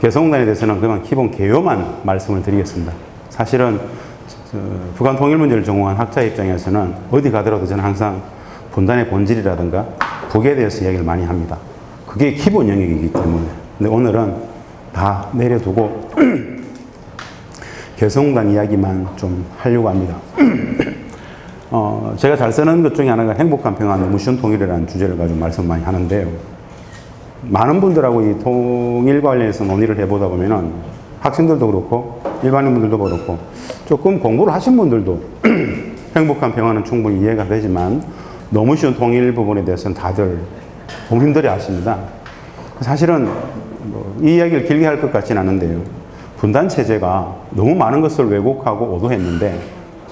개성공단에 대해서는 그만 기본 개요만 말씀을 드리겠습니다. 사실은 북한 통일 문제를 전공한 학자 입장에서는 어디 가더라도 저는 항상 분단의 본질이라든가 북에 대해서 이야기를 많이 합니다. 그게 기본 영역이기 때문에. 근데 오늘은 다 내려두고 개성공단 이야기만 좀 하려고 합니다. 제가 잘 쓰는 것 중에 하나가 행복한 평화 너무 쉬운 통일이라는 주제를 가지고 말씀 많이 하는데요. 많은 분들하고 이 통일과 관련해서 논의를 해보다 보면은 학생들도 그렇고 일반인분들도 그렇고 조금 공부를 하신 분들도 행복한 평화는 충분히 이해가 되지만 너무 쉬운 통일 부분에 대해서는 다들 너무 힘들어 하십니다. 사실은 이 이야기를 길게 할 것 같지는 않은데요. 분단 체제가 너무 많은 것을 왜곡하고 오도했는데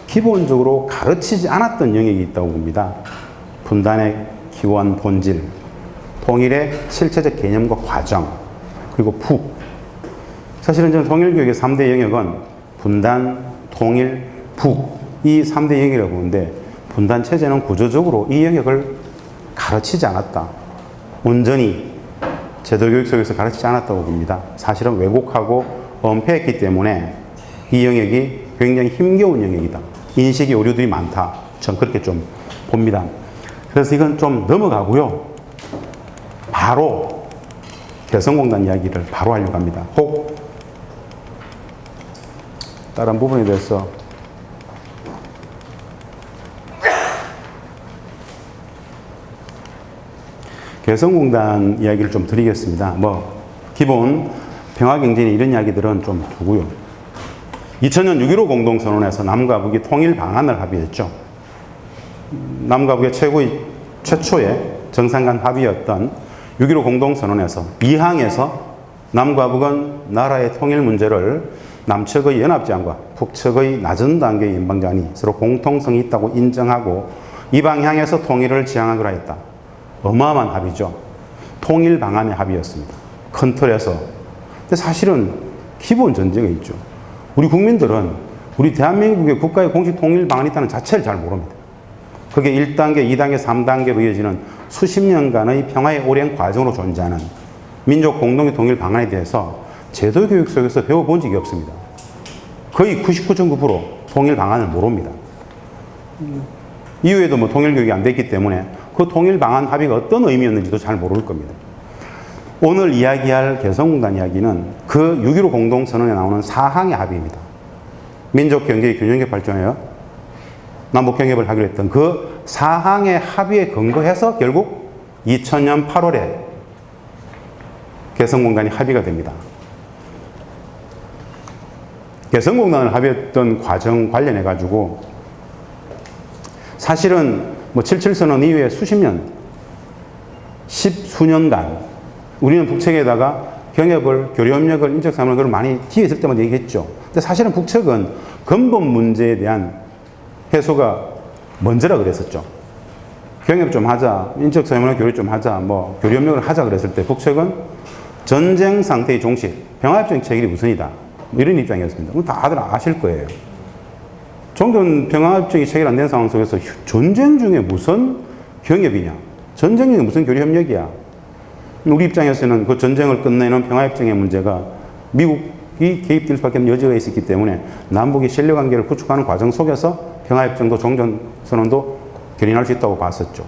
기본적으로 가르치지 않았던 영역이 있다고 봅니다. 분단의 기원, 본질, 통일의 실체적 개념과 과정, 그리고 북. 사실은 저는 통일교육의 3대 영역은 분단, 통일, 북, 이 3대 영역이라고 보는데 분단 체제는 구조적으로 이 영역을 가르치지 않았다. 온전히 제도교육 속에서 가르치지 않았다고 봅니다. 사실은 왜곡하고 엄폐했기 때문에 이 영역이 굉장히 힘겨운 영역이다. 인식의 오류들이 많다. 전 그렇게 좀 봅니다. 그래서 이건 좀 넘어가고요. 바로 개성공단 이야기를 바로 하려고 합니다. 혹 다른 부분에 대해서 개성공단 이야기를 좀 드리겠습니다. 기본 평화경제나 이런 이야기들은 좀 두고요. 2000년 6.15 공동선언에서 남과 북이 통일 방안을 합의했죠. 남과 북의 최초의 정상 간 합의였던 6.15 공동선언에서 2항에서 남과 북은 나라의 통일 문제를 남측의 연합제안과 북측의 낮은 단계의 연방제안이 서로 공통성이 있다고 인정하고 이 방향에서 통일을 지향하기로 했다. 어마어마한 합의죠. 통일 방안의 합의였습니다. 큰 틀에서. 근데 사실은 기본 전제가 있죠. 우리 국민들은 우리 대한민국의 국가의 공식 통일 방안이 있다는 자체를 잘 모릅니다. 그게 1단계, 2단계, 3단계로 이어지는 수십 년간의 평화의 오랜 과정으로 존재하는 민족 공동의 통일 방안에 대해서 제도교육 속에서 배워본 적이 없습니다. 거의 99.9% 통일 방안을 모릅니다. 이후에도 통일교육이 안 됐기 때문에 그 통일 방안 합의가 어떤 의미였는지도 잘 모를 겁니다. 오늘 이야기할 개성공단 이야기는 그 6.15 공동선언에 나오는 4항의 합의입니다. 민족 경제의 균형적 발전하여 남북 경협을 하기로 했던 그 4항의 합의에 근거해서 결국 2000년 8월에 개성공단이 합의가 됩니다. 개성공단을 합의했던 과정 관련해 가지고 사실은 77선언 이후에 수십 년, 십수년간 우리는 북측에다가 경협을, 교류협력을, 인적사무를 많이 뒤에 있을 때마다 얘기했죠. 근데 사실은 북측은 근본 문제에 대한 해소가 먼저라 그랬었죠. 경협 좀 하자, 인적사무를 교류 좀 하자, 교류협력을 하자 그랬을 때 북측은 전쟁 상태의 종식, 평화협정 체결이 우선이다. 이런 입장이었습니다. 다들 아실 거예요. 종전 평화협정이 체결 안 된 상황 속에서 전쟁 중에 무슨 경협이냐? 전쟁 중에 무슨 교류협력이야? 우리 입장에서는 그 전쟁을 끝내는 평화협정의 문제가 미국이 개입될 수밖에 없는 여지가 있었기 때문에 남북이 신뢰관계를 구축하는 과정 속에서 평화협정도 종전선언도 결의할 수 있다고 봤었죠.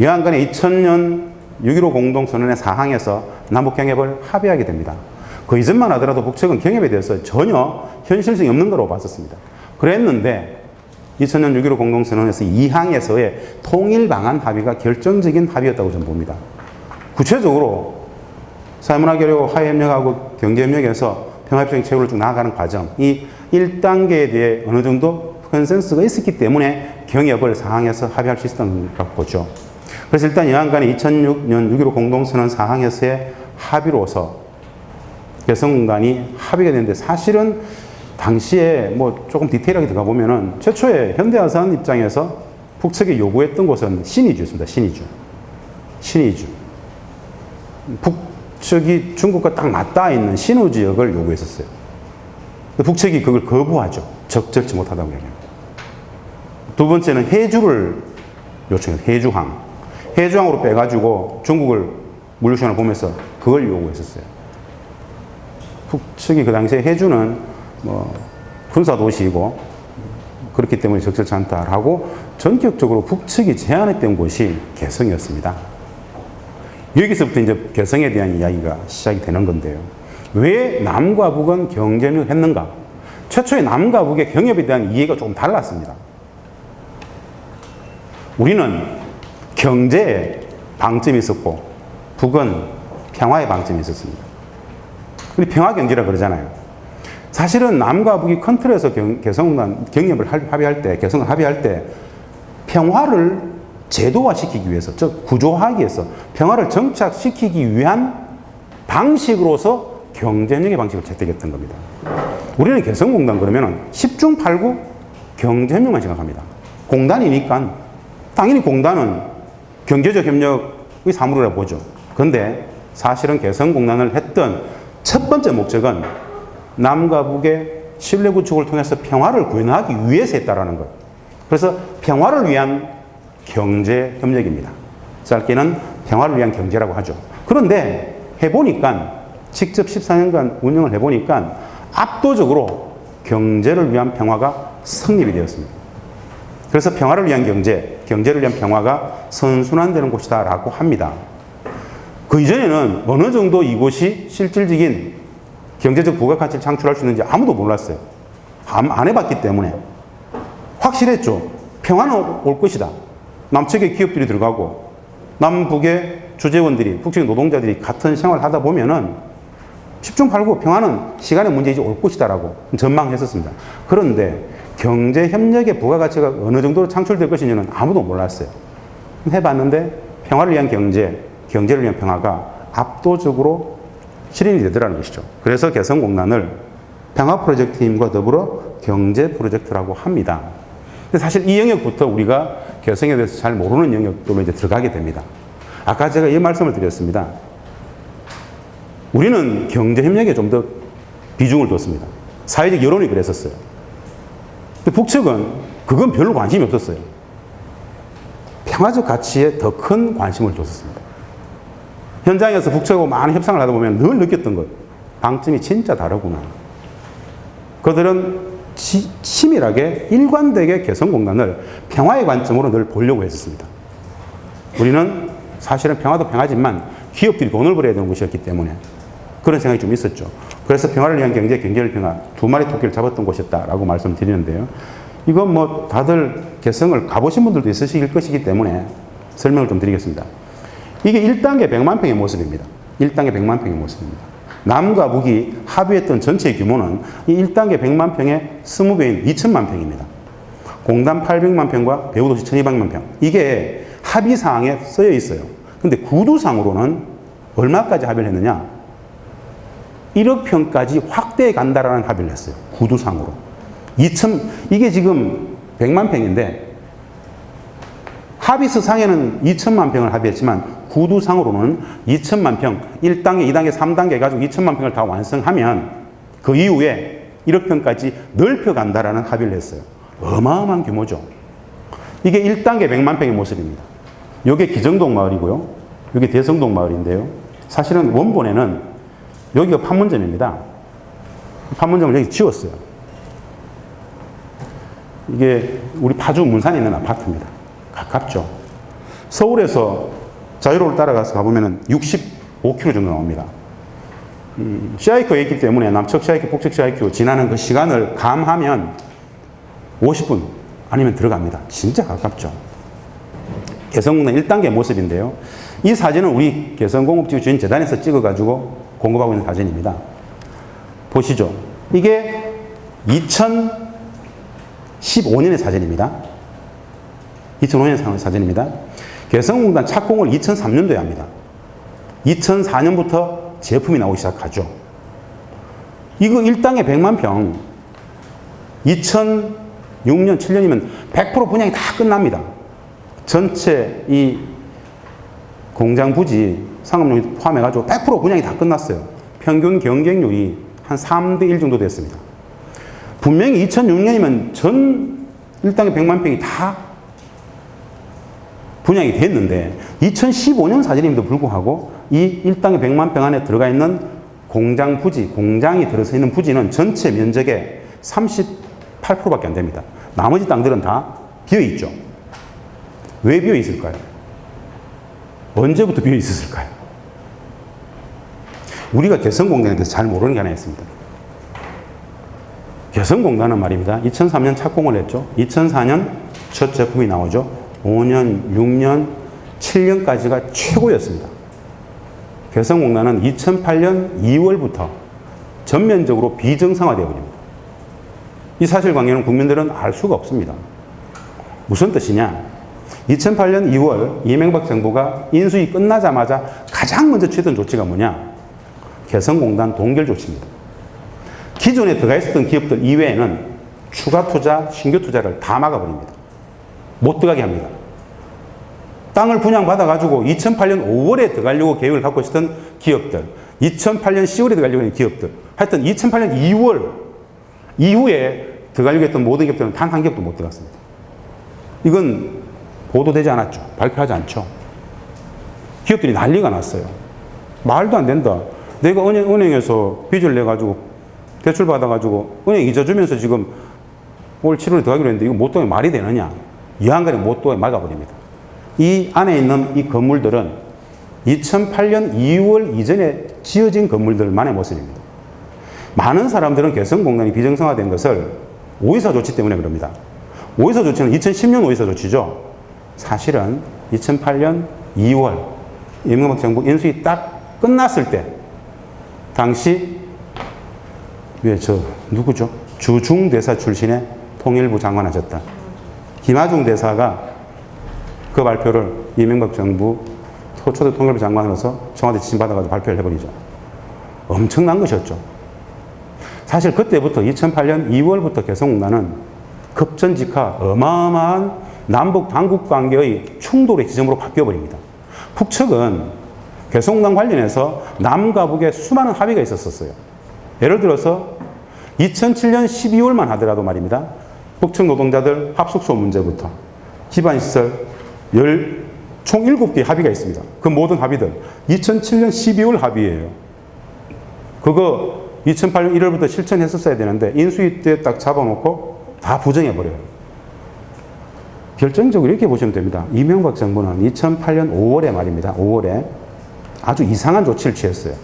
여하간에 2000년 6.15 공동선언의 4항에서 남북경협을 합의하게 됩니다. 그 이전만 하더라도 북측은 경협에 대해서 전혀 현실성이 없는 거라고 봤었습니다. 그랬는데 2000년 6.15 공동선언에서 2항에서의 통일방안 합의가 결정적인 합의였다고 저는 봅니다. 구체적으로 사회문화교류 화해협력하고 경제협력에서 평화협정 체결을 쭉 나아가는 과정, 이 1단계에 대해 어느 정도 컨센서스가 있었기 때문에 경협을 4항에서 합의할 수 있었던 거라고 보죠. 그래서 일단 여하간에 2006년 6.15 공동선언 4항에서의 합의로서 개성공단이 합의가 됐는데 사실은 당시에 조금 디테일하게 들어가 보면은 최초에 현대아산 입장에서 북측이 요구했던 곳은 신의주였습니다. 신의주. 북측이 중국과 딱 맞닿아 있는 신우 지역을 요구했었어요. 북측이 그걸 거부하죠. 적절치 못하다고 얘기합니다. 두 번째는 해주를 요청해요. 해주항으로 빼가지고 중국을 물류시간을 보면서 그걸 요구했었어요. 북측이 그 당시에 해주는 뭐 군사도시이고 그렇기 때문에 적절치 않다라고 전격적으로 북측이 제안했던 곳이 개성이었습니다. 여기서부터 이제 개성에 대한 이야기가 시작이 되는 건데요. 왜 남과 북은 경제협력을 했는가? 최초에 남과 북의 경협에 대한 이해가 조금 달랐습니다. 우리는 경제에 방점이 있었고 북은 평화의 방점이 있었습니다. 우리 평화경제라 그러잖아요. 사실은 남과 북이 컨트롤에서 개성공단 경협을 합의할 때, 개성을 합의할 때 평화를 제도화시키기 위해서, 즉 구조화하기 위해서 평화를 정착시키기 위한 방식으로서 경제협력의 방식을 채택했던 겁니다. 우리는 개성공단 그러면은 10중 8구 경제협력만 생각합니다. 공단이니까 당연히 공단은 경제적 협력의 사물이라고 보죠. 그런데 사실은 개성공단을 했던 첫 번째 목적은 남과 북의 신뢰 구축을 통해서 평화를 구현하기 위해서 했다라는 것. 그래서 평화를 위한 경제협력입니다. 짧게는 평화를 위한 경제라고 하죠. 그런데 해보니까 직접 14년간 운영을 해보니까 압도적으로 경제를 위한 평화가 성립이 되었습니다. 그래서 평화를 위한 경제, 경제를 위한 평화가 선순환되는 곳이다 라고 합니다. 그 이전에는 어느 정도 이곳이 실질적인 경제적 부가가치를 창출할 수 있는지 아무도 몰랐어요. 안 해봤기 때문에. 확실했죠. 평화는 올 것이다. 남측의 기업들이 들어가고 남북의 주재원들이, 북측의 노동자들이 같은 생활을 하다 보면은 10중 8구 평화는 시간의 문제이지 올 것이다라고 전망했었습니다. 그런데 경제협력의 부가가치가 어느 정도로 창출될 것인지는 아무도 몰랐어요. 해봤는데 평화를 위한 경제, 경제를 위한 평화가 압도적으로 실현이 되더라는 것이죠. 그래서 개성공단을 평화 프로젝트임과 더불어 경제 프로젝트라고 합니다. 근데 사실 이 영역부터 우리가 개성에 대해서 잘 모르는 영역으로 이제 들어가게 됩니다. 아까 제가 이 말씀을 드렸습니다. 우리는 경제협력에 좀 더 비중을 뒀습니다. 사회적 여론이 그랬었어요. 근데 북측은 그건 별로 관심이 없었어요. 평화적 가치에 더 큰 관심을 뒀었습니다. 현장에서 북측하고 많은 협상을 하다 보면 늘 느꼈던 것. 방점이 진짜 다르구나. 그들은 치밀하게 일관되게 개성공단을 평화의 관점으로 늘 보려고 했었습니다. 우리는 사실은 평화도 평화지만 기업들이 돈을 벌어야 되는 곳이었기 때문에 그런 생각이 좀 있었죠. 그래서 평화를 위한 경제, 경제를 평화 두 마리 토끼를 잡았던 곳이었다라고 말씀드리는데요. 이건 뭐 다들 개성을 가보신 분들도 있으실 것이기 때문에 설명을 좀 드리겠습니다. 이게 1단계 100만 평의 모습입니다. 1단계 100만 평의 모습입니다. 남과 북이 합의했던 전체 규모는 이 1단계 100만 평의 20배인 2천만 평입니다. 공단 800만 평과 배후도시 1200만 평. 이게 합의사항에 쓰여 있어요. 근데 구두상으로는 얼마까지 합의를 했느냐? 1억 평까지 확대해 간다라는 합의를 했어요. 구두상으로. 이게 지금 100만 평인데 합의서상에는 2천만 평을 합의했지만 구두상으로는 2천만 평, 1단계, 2단계, 3단계 해가지고 2천만 평을 다 완성하면 그 이후에 1억 평까지 넓혀간다라는 합의를 했어요. 어마어마한 규모죠. 이게 1단계 100만 평의 모습입니다. 이게 기정동 마을이고요. 이게 대성동 마을인데요. 사실은 원본에는 여기가 판문점입니다. 판문점을 여기 지었어요. 이게 우리 파주 문산에 있는 아파트입니다. 가깝죠. 서울에서 자유로를 따라가서 가보면 65km 정도 나옵니다. CIQ에 있기 때문에 남측 CIQ, 북측 CIQ 지나는 그 시간을 감하면 50분 아니면 들어갑니다. 진짜 가깝죠. 개성공단 1단계 모습인데요. 이 사진은 우리 개성공업지구 주인재단에서 찍어가지고 공급하고 있는 사진입니다. 보시죠. 이게 2015년의 사진입니다. 2005년 사진입니다. 개성공단 착공을 2003년도에 합니다. 2004년부터 제품이 나오기 시작하죠. 이거 1당에 100만 평, 2006년, 7년이면 100% 분양이 다 끝납니다. 전체 이 공장 부지 상업용이 포함해가지고 100% 분양이 다 끝났어요. 평균 경쟁률이 한 3대1 정도 됐습니다. 분명히 2006년이면 전 1당에 100만 평이 다 분양이 됐는데 2015년 사진임에도 불구하고 이 1당에 100만 평 안에 들어가 있는 공장 부지, 공장이 들어서 있는 부지는 전체 면적의 38%밖에 안 됩니다. 나머지 땅들은 다 비어 있죠. 왜 비어 있을까요? 언제부터 비어 있었을까요? 우리가 개성공단에 대해서 잘 모르는 게 하나 있습니다. 개성공단은 말입니다. 2003년 착공을 했죠. 2004년 첫 제품이 나오죠. 5년, 6년, 7년까지가 최고였습니다. 개성공단은 2008년 2월부터 전면적으로 비정상화되어 버립니다. 이 사실관계는 국민들은 알 수가 없습니다. 무슨 뜻이냐? 2008년 2월 이명박 정부가 인수위 끝나자마자 가장 먼저 취했던 조치가 뭐냐? 개성공단 동결 조치입니다. 기존에 들어가 있었던 기업들 이외에는 추가 투자, 신규 투자를 다 막아버립니다. 못 들어가게 합니다. 땅을 분양받아가지고 2008년 5월에 들어가려고 계획을 갖고 있었던 기업들, 2008년 10월에 들어가려고 했던 기업들, 하여튼 2008년 2월 이후에 들어가려고 했던 모든 기업들은 단 한 기업도 못 들어갔습니다. 이건 보도되지 않았죠. 발표하지 않죠. 기업들이 난리가 났어요. 말도 안 된다. 내가 은행에서 빚을 내가지고 대출 받아가지고 은행 이자 주면서 지금 올 7월에 들어가기로 했는데 이거 못 들어가면 말이 되느냐. 이한가지 못 들어가게 막아버립니다. 이 안에 있는 이 건물들은 2008년 2월 이전에 지어진 건물들만의 모습입니다. 많은 사람들은 개성공단이 비정상화된 것을 오이사 조치 때문에 그럽니다. 오이사 조치는 2010년 오이사 조치죠. 사실은 2008년 2월 이명박 정부 인수위 딱 끝났을 때 당시 누구죠? 주중대사 출신의 통일부 장관 하셨다. 김하중 대사가 그 발표를 이명박 정부 초대 통일부 장관으로서 청와대 지침받아가지고 발표를 해버리죠. 엄청난 것이었죠. 사실 그때부터 2008년 2월부터 개성공단은 급전직하 어마어마한 남북 당국 관계의 충돌의 지점으로 바뀌어버립니다. 북측은 개성공단 관련해서 남과 북에 수많은 합의가 있었어요. 예를 들어서 2007년 12월만 하더라도 말입니다. 북측 노동자들 합숙소 문제부터 기반시설 총 7개의 합의가 있습니다. 그 모든 합의들 2007년 12월 합의예요. 그거 2008년 1월부터 실천했었어야 되는데 인수위 때 딱 잡아놓고 다 부정해버려요. 결정적으로 이렇게 보시면 됩니다. 이명박 정부는 2008년 5월에 말입니다. 5월에 아주 이상한 조치를 취했어요.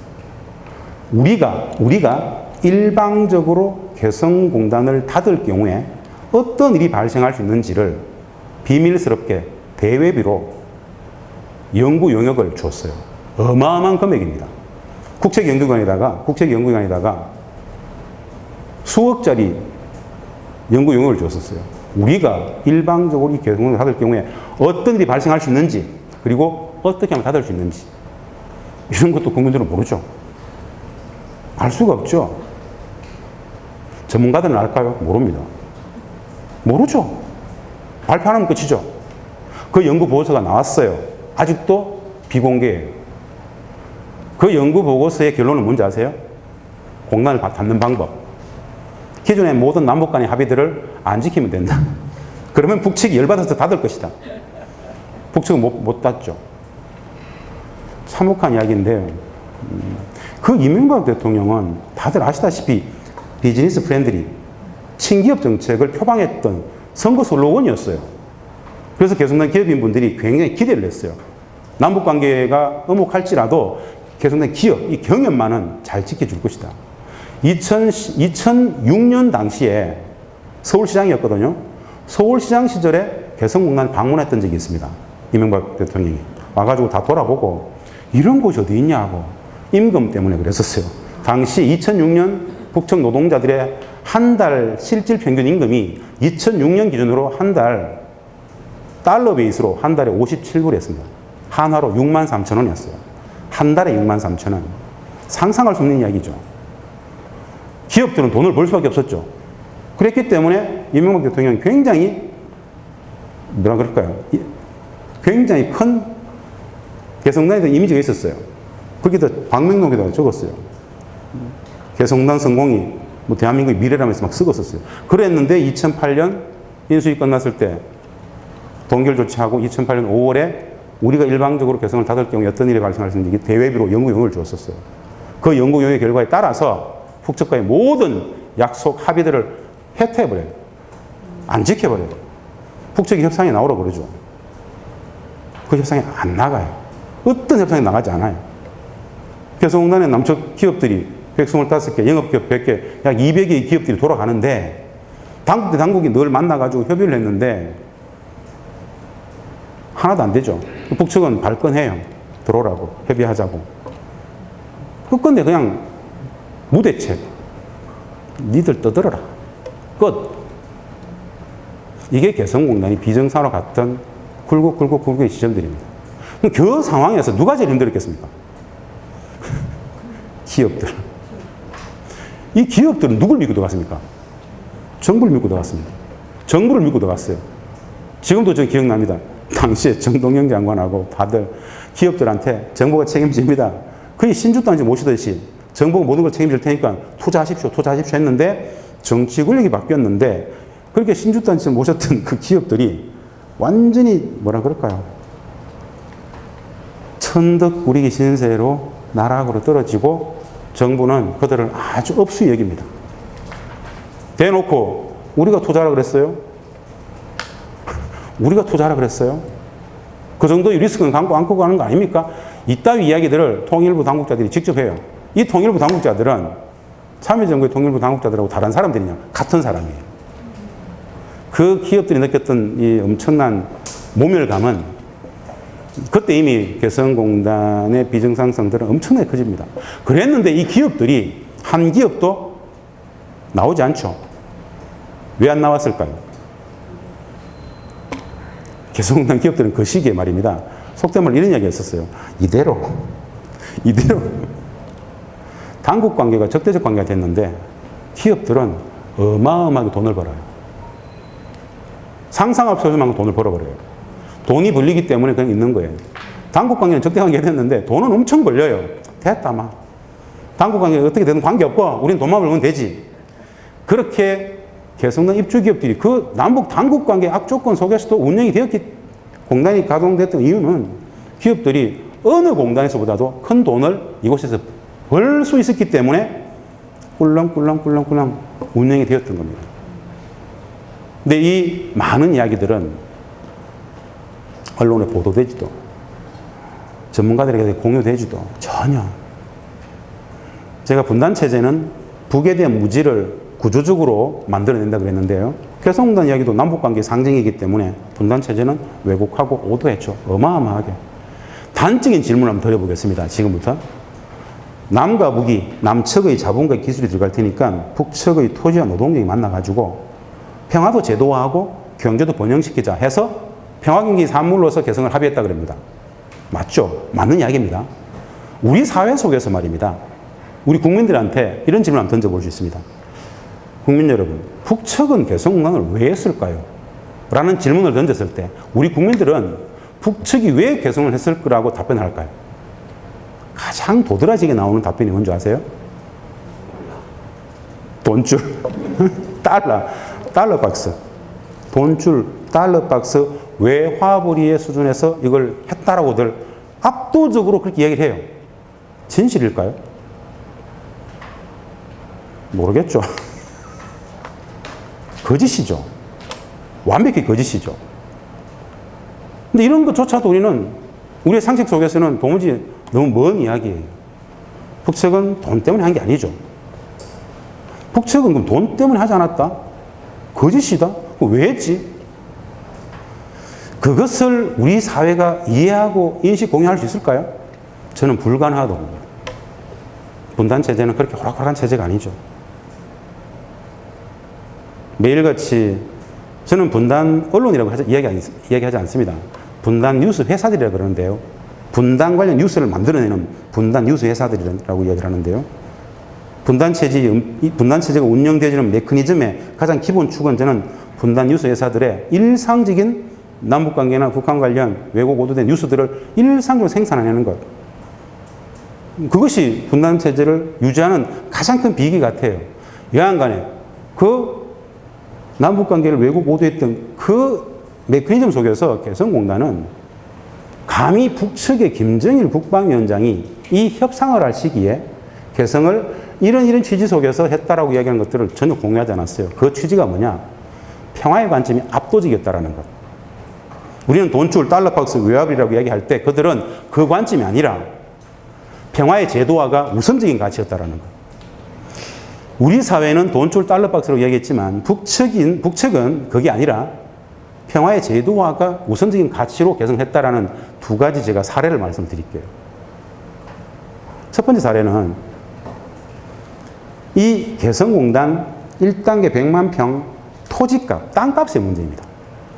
우리가 일방적으로 개성공단을 닫을 경우에 어떤 일이 발생할 수 있는지를 비밀스럽게 대외비로 연구 용역을 줬어요. 어마어마한 금액입니다. 국책연구기관에다가 수억짜리 연구 용역을 줬었어요. 우리가 일방적으로 이 개성공단을 닫을 경우에 어떤 일이 발생할 수 있는지, 그리고 어떻게 하면 닫을 수 있는지, 이런 것도 국민들은 모르죠. 알 수가 없죠. 전문가들은 알까요? 모릅니다. 모르죠. 발표 안 하면 끝이죠. 그 연구 보고서가 나왔어요. 아직도 비공개예요. 그 연구 보고서의 결론은 뭔지 아세요? 공단을 닫는 방법. 기존의 모든 남북 간의 합의들을 안 지키면 된다. 그러면 북측이 열받아서 닫을 것이다. 북측은 못 닫죠. 참혹한 이야기인데요. 그 이명박 대통령은 다들 아시다시피 비즈니스 프렌들리, 친기업 정책을 표방했던 선거 슬로건이었어요. 그래서 개성공단 기업인분들이 굉장히 기대를 했어요. 남북관계가 어목할지라도 개성공단 기업, 이 경연만은 잘 지켜줄 것이다. 2006년 당시에 서울시장이었거든요. 서울시장 시절에 개성공단을 방문했던 적이 있습니다. 이명박 대통령이. 와가지고 다 돌아보고 이런 곳이 어디 있냐고. 임금 때문에 그랬었어요. 당시 2006년 북측 노동자들의 한 달 실질 평균 임금이 2006년 기준으로 한 달 달러 베이스로 한 달에 57불이었습니다. 한화로 63,000원이었어요. 한 달에 63,000원. 상상할 수 없는 이야기죠. 기업들은 돈을 벌 수밖에 없었죠. 그랬기 때문에 이명박 대통령이 굉장히 굉장히 큰 개성공단에 대한 이미지가 있었어요. 거기다 방명록에다가 적었어요. 개성공단 성공이 대한민국의 미래라면서 막 쓰었었어요. 그랬는데 2008년 인수위 끝났을 때 동결 조치하고 2008년 5월에 우리가 일방적으로 개성을 닫을 경우에 어떤 일이 발생할 수 있는지 대외비로 연구 용역을 주었었어요. 그 연구 요의 결과에 따라서 북측과의 모든 약속 합의들을 해태해버려요. 안 지켜버려요. 북측이 협상에 나오라고 그러죠. 그 협상에 안 나가요. 어떤 협상에 나가지 않아요. 개성공단의 남측 기업들이 125개, 영업기업 100개, 약 200개의 기업들이 돌아가는데 당국 대 당국이 늘 만나가지고 협의를 했는데 하나도 안 되죠. 북측은 발끈해요. 들어오라고, 협의하자고. 끝건데 그냥 무대책. 니들 떠들어라. 끝. 이게 개성공단이 비정상으로 갔던 굴곡의 시점들입니다. 그 상황에서 누가 제일 힘들었겠습니까? 기업들. 이 기업들은 누굴 믿고 들어갔습니까? 정부를 믿고 들어갔습니다. 정부를 믿고 들어갔어요. 지금도 저 기억납니다. 당시에 정동영 장관하고 다들 기업들한테 정부가 책임집니다. 거의 신주단지 모시듯이 정부가 모든 걸 책임질 테니까 투자하십시오 했는데 정치 권력이 바뀌었는데 그렇게 신주단지 모셨던 그 기업들이 완전히 뭐라 그럴까요? 천덕 꾸리기 신세로 나락으로 떨어지고 정부는 그들을 아주 업수히 여깁니다. 대놓고 우리가 투자하라 그랬어요? 우리가 투자하라 그랬어요? 그 정도의 리스크는 안고 가는 거 아닙니까? 이따위 이야기들을 통일부 당국자들이 직접 해요. 이 통일부 당국자들은 참여정부의 통일부 당국자들하고 다른 사람들이냐? 같은 사람이에요. 그 기업들이 느꼈던 이 엄청난 모멸감은 그때 이미 개성공단의 비정상성들은 엄청나게 커집니다. 그랬는데 이 기업들이 한 기업도 나오지 않죠. 왜 안 나왔을까요? 개성공단 기업들은 그 시기에 말입니다. 속된 말로 이런 이야기가 있었어요. 이대로 당국 관계가 적대적 관계가 됐는데 기업들은 어마어마하게 돈을 벌어요. 상상할 수 없을 만큼 돈을 벌어버려요. 돈이 벌리기 때문에 그냥 있는 거예요. 당국 관계는 적대 관계가 됐는데 돈은 엄청 벌려요. 됐다 마. 당국 관계가 어떻게 되든 관계없고 우리는 돈만 벌면 되지. 그렇게 개성공단 입주 기업들이 그 남북 당국 관계 악조건 속에서도 운영이 공단이 가동됐던 이유는 기업들이 어느 공단에서보다도 큰 돈을 이곳에서 벌 수 있었기 때문에 꿀렁꿀렁 운영이 되었던 겁니다. 근데 이 많은 이야기들은 언론에 보도되지도 전문가들에게 공유되지도 전혀. 제가 분단체제는 북에 대한 무지를 구조적으로 만들어낸다 그랬는데요. 개성공단 이야기도 남북관계의 상징이기 때문에 분단체제는 왜곡하고 오도했죠. 어마어마하게. 단적인 질문을 한번 드려보겠습니다. 지금부터. 남과 북이 남측의 자본과 기술이 들어갈 테니까 북측의 토지와 노동력이 만나가지고 평화도 제도화하고 경제도 번영시키자 해서 평화경제 산물로서 개성을 합의했다 그럽니다. 맞죠? 맞는 이야기입니다. 우리 사회 속에서 말입니다. 우리 국민들한테 이런 질문을 한번 던져볼 수 있습니다. 국민 여러분, 북측은 개성공단을 왜 했을까요? 라는 질문을 던졌을 때 우리 국민들은 북측이 왜 개성을 했을 거라고 답변을 할까요? 가장 도드라지게 나오는 답변이 뭔지 아세요? 돈줄, 달러 박스. 돈줄, 달러 박스, 외화벌이의 수준에서 이걸 했다라고들 압도적으로 그렇게 얘기를 해요. 진실일까요? 모르겠죠. 거짓이죠. 완벽히 거짓이죠. 근데 이런 것조차도 우리의 상식 속에서는 도무지 너무 먼 이야기예요. 북측은 돈 때문에 한 게 아니죠. 북측은 그럼 돈 때문에 하지 않았다? 거짓이다? 왜 했지? 그것을 우리 사회가 이해하고 인식 공유할 수 있을까요? 저는 불가능하다고 봅니다. 분단체제는 그렇게 호락호락한 체제가 아니죠. 매일같이 저는 분단 언론이라고 이야기하지 않습니다. 분단 뉴스 회사들이라고 그러는데요. 분단 관련 뉴스를 만들어내는 분단 뉴스 회사들이라고 이야기를 하는데요. 분단체제가 운영되어지는 메커니즘의 가장 기본 축은 저는 분단 뉴스 회사들의 일상적인 남북관계나 북한 관련 왜곡 오도된 뉴스들을 일상적으로 생산해내는 것. 그것이 분단체제를 유지하는 가장 큰 비기 같아요. 여하간에 그 남북관계를 왜곡 오도했던 그 메커니즘 속에서 개성공단은 감히 북측의 김정일 국방위원장이 이 협상을 할 시기에 개성을 이런 취지 속에서 했다라고 이야기하는 것들을 전혀 공유하지 않았어요. 그 취지가 뭐냐? 평화의 관점이 압도적이었다라는 것. 우리는 돈줄, 달러박스, 외화불이라고 이야기할 때 그들은 그 관점이 아니라 평화의 제도화가 우선적인 가치였다라는 것. 우리 사회는 돈줄, 달러박스라고 이야기했지만 북측은 그게 아니라 평화의 제도화가 우선적인 가치로 개성했다라는 두 가지 제가 사례를 말씀드릴게요. 첫 번째 사례는 이 개성공단 1단계 100만 평 토지값, 땅값의 문제입니다.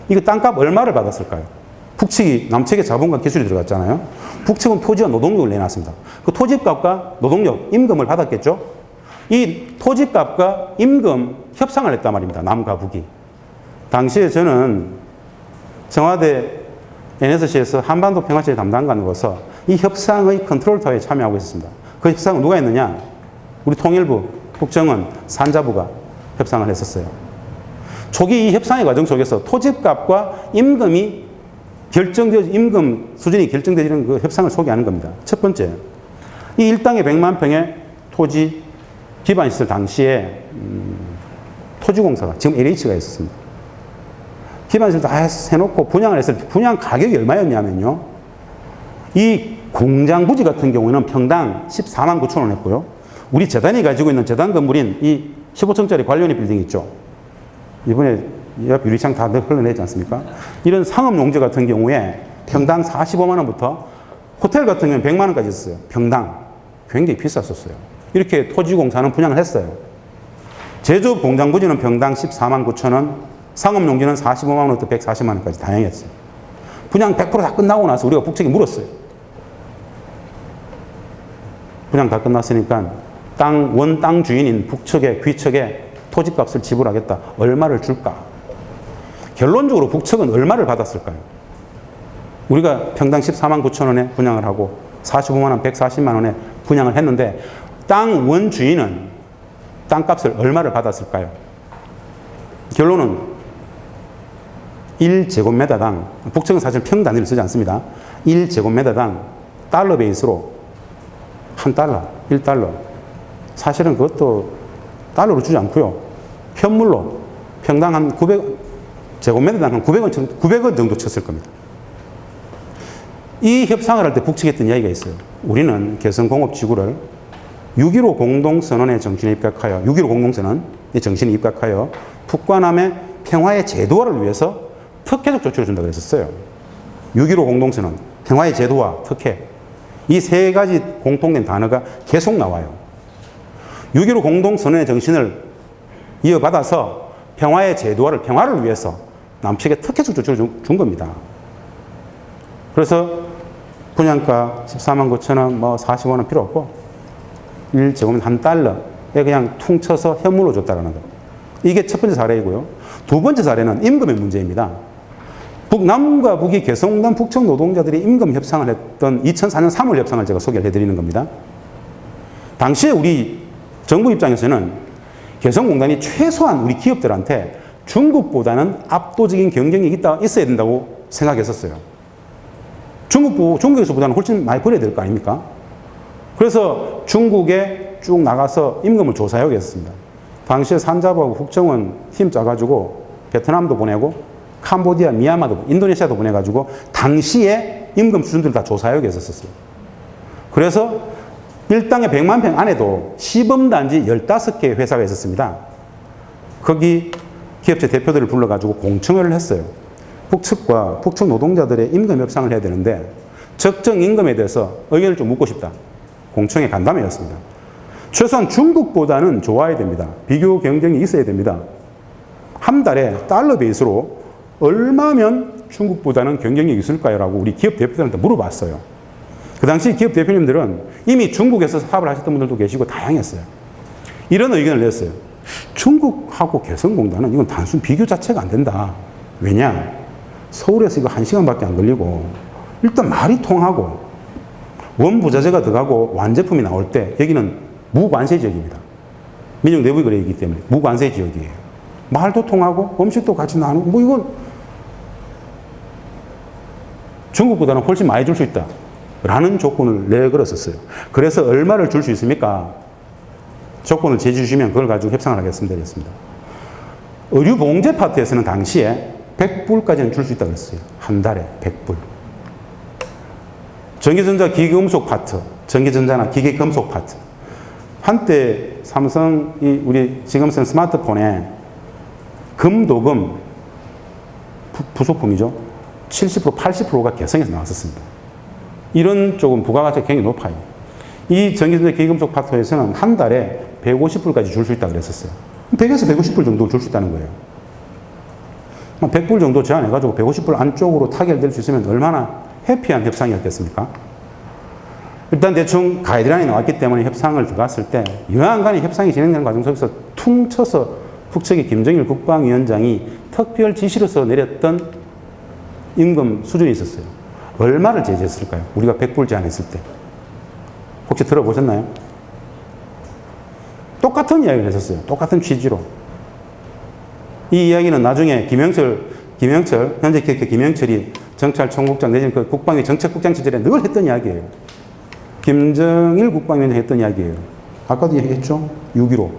이거 땅값 얼마를 받았을까요? 북측이, 남측의 자본과 기술이 들어갔잖아요. 북측은 토지와 노동력을 내놨습니다. 그 토지값과 노동력, 임금을 받았겠죠? 이 토지값과 임금 협상을 했단 말입니다. 남과 북이. 당시에 저는 청와대 NSC에서 한반도 평화체제 담당관으로서 이 협상의 컨트롤 타워에 참여하고 있었습니다. 그 협상은 누가 했느냐? 우리 통일부, 국정원, 산자부가 협상을 했었어요. 초기 이 협상의 과정 속에서 토지값과 임금 수준이 결정되는 그 협상을 소개하는 겁니다. 첫 번째, 이 1땅에 100만 평의 토지 기반시설 당시에 토지공사가, 지금 LH가 있었습니다. 기반시설 다 해놓고 분양을 했을 때 분양 가격이 얼마였냐면요. 이 공장 부지 같은 경우에는 평당 14만 9천 원 했고요. 우리 재단이 가지고 있는 재단 건물인 이 15층짜리 관련의 빌딩 있죠. 이번에 옆 유리창 다 흘러내지 않습니까? 이런 상업 용지 같은 경우에 평당 45만 원부터 호텔 같은 경우는 100만 원까지 있었어요. 평당. 굉장히 비쌌었어요. 이렇게 토지공사는 분양을 했어요. 제조업 공장 부지는 평당 14만 9천 원, 상업 용지는 45만 원부터 140만 원까지 다양했어요. 분양 100%다 끝나고 나서 우리가 북측에 물었어요. 분양 다 끝났으니까 원 땅 주인인 북측에 귀측에 토지값을 지불하겠다. 얼마를 줄까? 결론적으로 북측은 얼마를 받았을까요? 우리가 평당 14만 9천 원에 분양을 하고 45만 원, 140만 원에 분양을 했는데 땅 원 주인은 땅값을 얼마를 받았을까요? 결론은 1제곱미터당, 북측은 사실 평 단위를 쓰지 않습니다. 1제곱미터당 달러 베이스로 $1, $1. 사실은 그것도 달러로 주지 않고요. 현물로 평당 한 900제곱미터당 한 900원 정도 쳤을 겁니다. 이 협상을 할 때 북측에 했던 이야기가 있어요. 우리는 개성공업지구를 6.15 공동선언의 정신에 입각하여, 6.15 공동선언의 정신에 입각하여 북과 남의 평화의 제도화를 위해서 특혜적 조치를 준다고 했었어요. 6.15 공동선언, 평화의 제도화, 특혜. 이 세 가지 공통된 단어가 계속 나와요. 6.15 공동선언의 정신을 이어받아서 평화의 제도화를, 평화를 위해서 남측에 특혜적 조치를 준 겁니다. 그래서 분양가 14만 9천 원, 45만 원 필요 없고 1제곱미터 $1에 그냥 퉁쳐서 현물로 줬다는 거. 이게 첫 번째 사례이고요. 두 번째 사례는 임금의 문제입니다. 남과 북이 개성공단 북측 노동자들이 임금 협상을 했던 2004년 3월 협상을 제가 소개를 해드리는 겁니다. 당시에 우리 정부 입장에서는 개성공단이 최소한 우리 기업들한테 중국보다는 압도적인 경쟁력이 있어야 된다고 생각했었어요. 중국에서보다는 훨씬 많이 벌어야 될 거 아닙니까? 그래서 중국에 쭉 나가서 임금을 조사하게 했습니다. 당시에 산자부하고 국정원 팀 짜가지고 베트남도 보내고 캄보디아, 미얀마도, 인도네시아도 보내가지고 당시에 임금 수준들을 다 조사하게 했었어요. 그래서 1땅에 100만 평 안에도 시범단지 15개의 회사가 있었습니다. 거기 기업체 대표들을 불러가지고 공청회를 했어요. 북측과 북측 노동자들의 임금 협상을 해야 되는데 적정 임금에 대해서 의견을 좀 묻고 싶다. 공청회 간담회였습니다. 최소한 중국보다는 좋아야 됩니다. 비교 경쟁이 있어야 됩니다. 한 달에 달러 베이스로 얼마면 중국보다는 경쟁력이 있을까요? 라고 우리 기업 대표들한테 물어봤어요. 그 당시 기업 대표님들은 이미 중국에서 사업을 하셨던 분들도 계시고 다양했어요. 이런 의견을 냈어요. 중국하고 개성공단은 이건 단순 비교 자체가 안 된다. 왜냐? 서울에서 이거 1시간밖에 안 걸리고 일단 말이 통하고 원부자재가 들어가고 완제품이 나올 때 여기는 무관세 지역입니다. 민족 내부 거래이기 때문에 무관세 지역이에요. 말도 통하고 음식도 같이 나누고 이건 중국보다는 훨씬 많이 줄 수 있다. 라는 조건을 내걸었었어요. 그래서 얼마를 줄 수 있습니까? 조건을 제시해주시면 그걸 가지고 협상을 하겠습니다. 그랬습니다. 의류봉제 파트에서는 당시에 100불까지는 줄 수 있다고 했어요. 한 달에 100불. 전기전자 기계금속 파트, 전기전자나 기계금속 파트. 한때 삼성이 우리 지금 쓰는 스마트폰에 금도금 부속품이죠. 70%, 80%가 개성에서 나왔었습니다. 이런 쪽은 부가가치가 굉장히 높아요. 이 전기전자 기계금속 파트에서는 한 달에 150불까지 줄 수 있다고 그랬었어요. 100에서 150불 정도 줄 수 있다는 거예요. 100불 정도 제한해가지고 150불 안쪽으로 타결될 수 있으면 얼마나 해피한 협상이었겠습니까? 일단 대충 가이드라인이 나왔기 때문에 협상을 들어갔을 때 여하간 간에 협상이 진행되는 과정 속에서 퉁쳐서 북측의 김정일 국방위원장이 특별 지시로서 내렸던 임금 수준이 있었어요. 얼마를 제시했을까요? 우리가 100불 제한했을 때. 혹시 들어보셨나요? 똑같은 이야기를 했었어요. 똑같은 취지로. 이 이야기는 나중에 현재 김영철이 정찰총국장 내지는 그 국방위 정책국장 시절에 늘 했던 이야기예요. 김정일 국방위원장이 했던 이야기예요. 아까도 얘기했죠? 6.15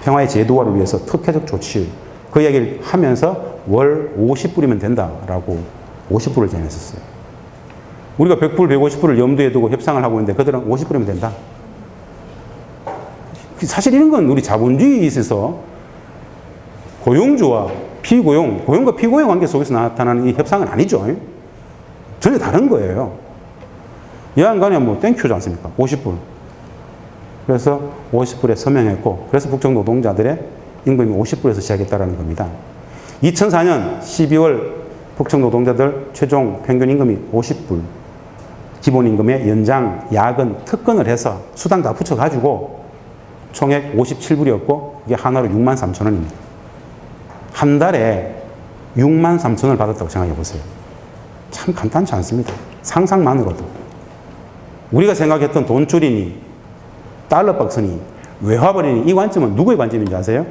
평화의 제도화를 위해서 특혜적 조치, 그 이야기를 하면서 월 50불이면 된다라고 50불을 제안했었어요. 우리가 100불, 150불을 염두에 두고 협상을 하고 있는데 그들은 50불이면 된다. 사실 이런 건 우리 자본주의에 있어서 고용주와 피고용, 고용과 피고용 관계 속에서 나타나는 이 협상은 아니죠. 전혀 다른 거예요. 여하간 간에 뭐 땡큐지 않습니까? 50불. 그래서 50불에 서명했고, 그래서 북측 노동자들의 임금이 50불에서 시작했다는 겁니다. 2004년 12월 북측 노동자들 최종 평균 임금이 50불. 기본임금에 연장, 야근, 특근을 해서 수당 다 붙여가지고 총액 57불이었고, 이게 하나로 63,000원입니다. 한 달에 63,000원을 받았다고 생각해 보세요. 참 간단치 않습니다. 상상만으로도. 우리가 생각했던 돈줄이니, 달러박스니, 외화벌이니, 이 관점은 누구의 관점인지 아세요?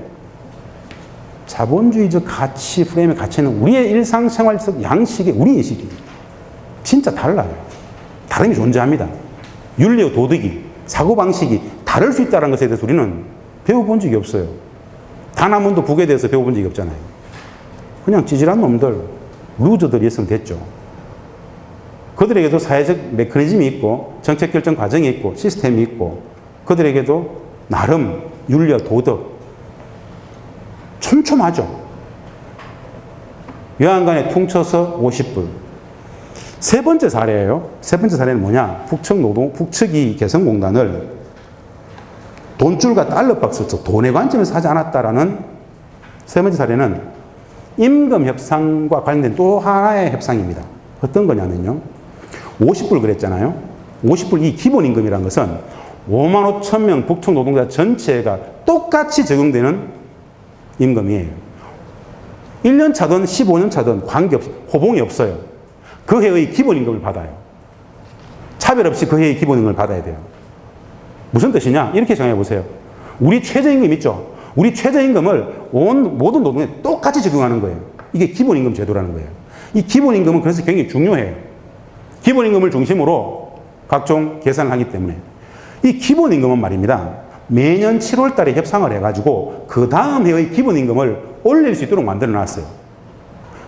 자본주의적 가치 프레임에 갇혀있는 우리의 일상생활적 양식의 우리 인식이 진짜 달라요. 다름이 존재합니다. 윤리와 도덕이, 사고방식이 다를 수 있다는 것에 대해서 우리는 배워본 적이 없어요. 단 한 번도 북에 대해서 배워본 적이 없잖아요. 그냥 찌질한 놈들, 루저들이었으면 됐죠. 그들에게도 사회적 메커니즘이 있고 정책 결정 과정이 있고 시스템이 있고 그들에게도 나름 윤리와 도덕 촘촘하죠. 여하간 간에 퉁쳐서 50불. 세 번째 사례예요. 세 번째 사례는 뭐냐? 북측이 개성공단을 돈줄과 달러박스, 즉 돈의 관점에서 하지 않았다라는 세 번째 사례는 임금 협상과 관련된 또 하나의 협상입니다. 어떤 거냐면요. 50불 그랬잖아요. 50불 이 기본임금이라는 것은 5만 5천 명 북측 노동자 전체가 똑같이 적용되는 임금이에요. 1년 차든 15년 차든 관계없이 호봉이 없어요. 그 해의 기본임금을 받아요. 차별 없이 그 해의 기본임금을 받아야 돼요. 무슨 뜻이냐? 이렇게 정해 보세요. 우리 최저임금 있죠? 우리 최저임금을 모든 노동에 똑같이 적용하는 거예요. 이게 기본임금 제도라는 거예요. 이 기본임금은 그래서 굉장히 중요해요. 기본임금을 중심으로 각종 계산을 하기 때문에. 이 기본임금은 말입니다. 매년 7월 달에 협상을 해가지고 그 다음 해의 기본임금을 올릴 수 있도록 만들어 놨어요.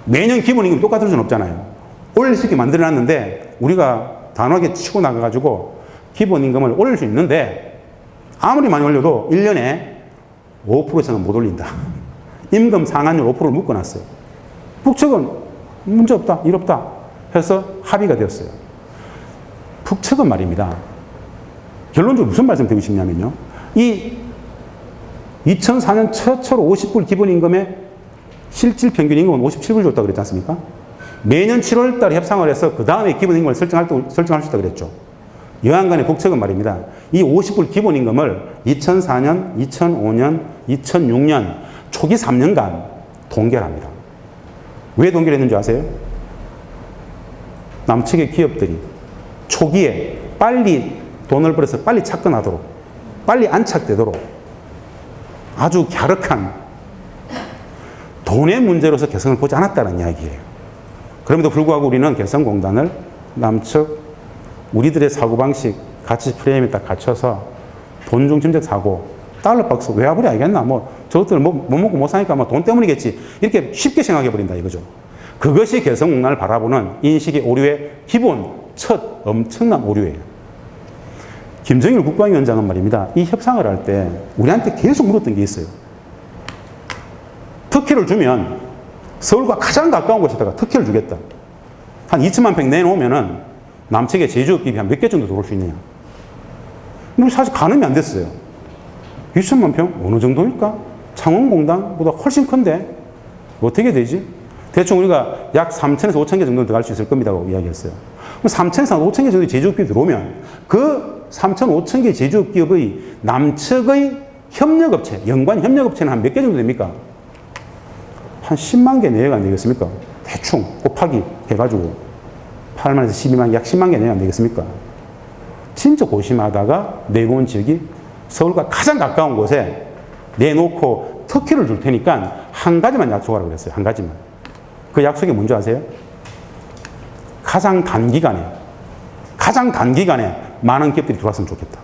매년 기본임금 똑같을 수는 없잖아요. 올릴 수 있게 만들어 놨는데 우리가 단호하게 치고 나가가지고 기본임금을 올릴 수 있는데 아무리 많이 올려도 1년에 5% 이상은 못 올린다. 임금 상한율 5%를 묶어놨어요. 북측은 문제 없다, 일 없다 해서 합의가 되었어요. 북측은 말입니다. 결론적으로 무슨 말씀 드리고 싶냐면요. 이 2004년 최초로 50불 기본임금의 실질 평균 임금은 57불 줬다고 그랬지 않습니까? 매년 7월 달에 협상을 해서 그 다음에 기본임금을 설정할 수 있다고 그랬죠. 여하간 간에 북측은 말입니다. 이 50불 기본임금을 2004년, 2005년, 2006년 초기 3년간 동결합니다. 왜 동결했는지 아세요? 남측의 기업들이 초기에 빨리 돈을 벌어서 빨리 착근하도록, 빨리 안착되도록 아주 갸륵한 돈의 문제로서 개성을 보지 않았다는 이야기예요. 그럼에도 불구하고 우리는 개성공단을 남측 우리들의 사고방식, 가치 프레임에 딱 갇혀서 돈 중심적 사고, 달러박스 외화불이 알겠나? 뭐, 저것들 못 먹고 못 사니까 뭐 돈 때문이겠지. 이렇게 쉽게 생각해버린다 이거죠. 그것이 개성공단을 바라보는 인식의 오류의 기본, 첫 엄청난 오류예요. 김정일 국방위원장은 말입니다. 이 협상을 할 때 우리한테 계속 물었던 게 있어요. 터키를 주면 서울과 가장 가까운 곳에다가 터키를 주겠다. 한 2천만 평 내놓으면은 남측의 제조업기업이 한 몇 개 정도 들어올 수 있느냐. 우리 사실 가늠이 안 됐어요. 2천만 평? 어느 정도일까? 창원공단보다 훨씬 큰데? 어떻게 되지? 대충 우리가 약 3천에서 5천 개 정도 들어갈 수 있을 겁니다라고 이야기했어요. 그럼 3천에서 5천 개 정도의 제조업기업이 들어오면 그 3천, 5천 개 제조업기업의 남측의 협력업체, 연관 협력업체는 한 몇 개 정도 됩니까? 한 10만 개 내외가 안 되겠습니까? 대충 곱하기 해가지고 8만에서 12만, 약 10만 개 내외가 안 되겠습니까? 진짜 고심하다가 내놓은 지역이 서울과 가장 가까운 곳에 내놓고 터키를 줄 테니까 한 가지만 약속하라고 그랬어요. 한 가지만. 그 약속이 뭔지 아세요? 가장 단기간에 많은 기업들이 들어왔으면 좋겠다.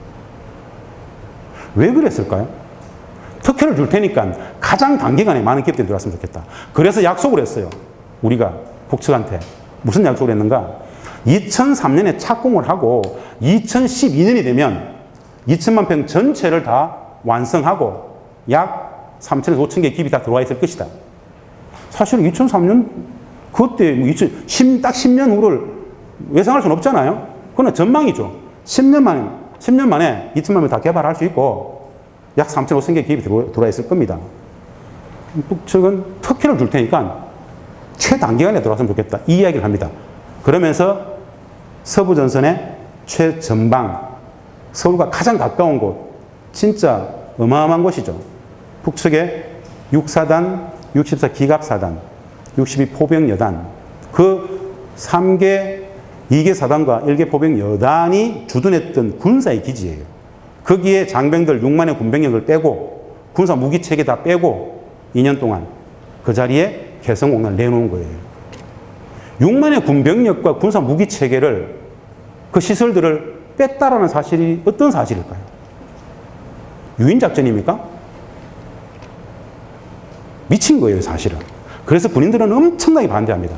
왜 그랬을까요? 터키를 줄 테니까 가장 단기간에 많은 기업들이 들어왔으면 좋겠다. 그래서 약속을 했어요. 우리가 북측한테. 무슨 약속을 했는가? 2003년에 착공을 하고 2012년이 되면 2천만 평 전체를 다 완성하고 약 3천에서 5천 개의 기업이 다 들어와 있을 것이다. 사실은 2003년 그때 딱 10년 후를 예상할 수는 없잖아요. 그건 전망이죠. 10년 만에 2천만 명 다 개발할 수 있고 약 3천, 5천 개의 기업이 들어와 있을 겁니다. 북측은 터키를 줄 테니까 최단기간에 들어왔으면 좋겠다. 이 이야기를 합니다. 그러면서 서부전선의 최전방, 서울과 가장 가까운 곳, 진짜 어마어마한 곳이죠. 북측의 6사단, 64기갑사단, 62포병여단, 그 3개, 2개 사단과 1개 포병여단이 주둔했던 군사의 기지예요. 거기에 장병들 6만의 군병력을 빼고 군사 무기체계 다 빼고 2년 동안 그 자리에 개성공단을 내놓은 거예요. 6만의 군병력과 군사 무기체계를 그 시설들을 뺐다라는 사실이 어떤 사실일까요? 유인작전입니까? 미친 거예요, 사실은. 그래서 군인들은 엄청나게 반대합니다.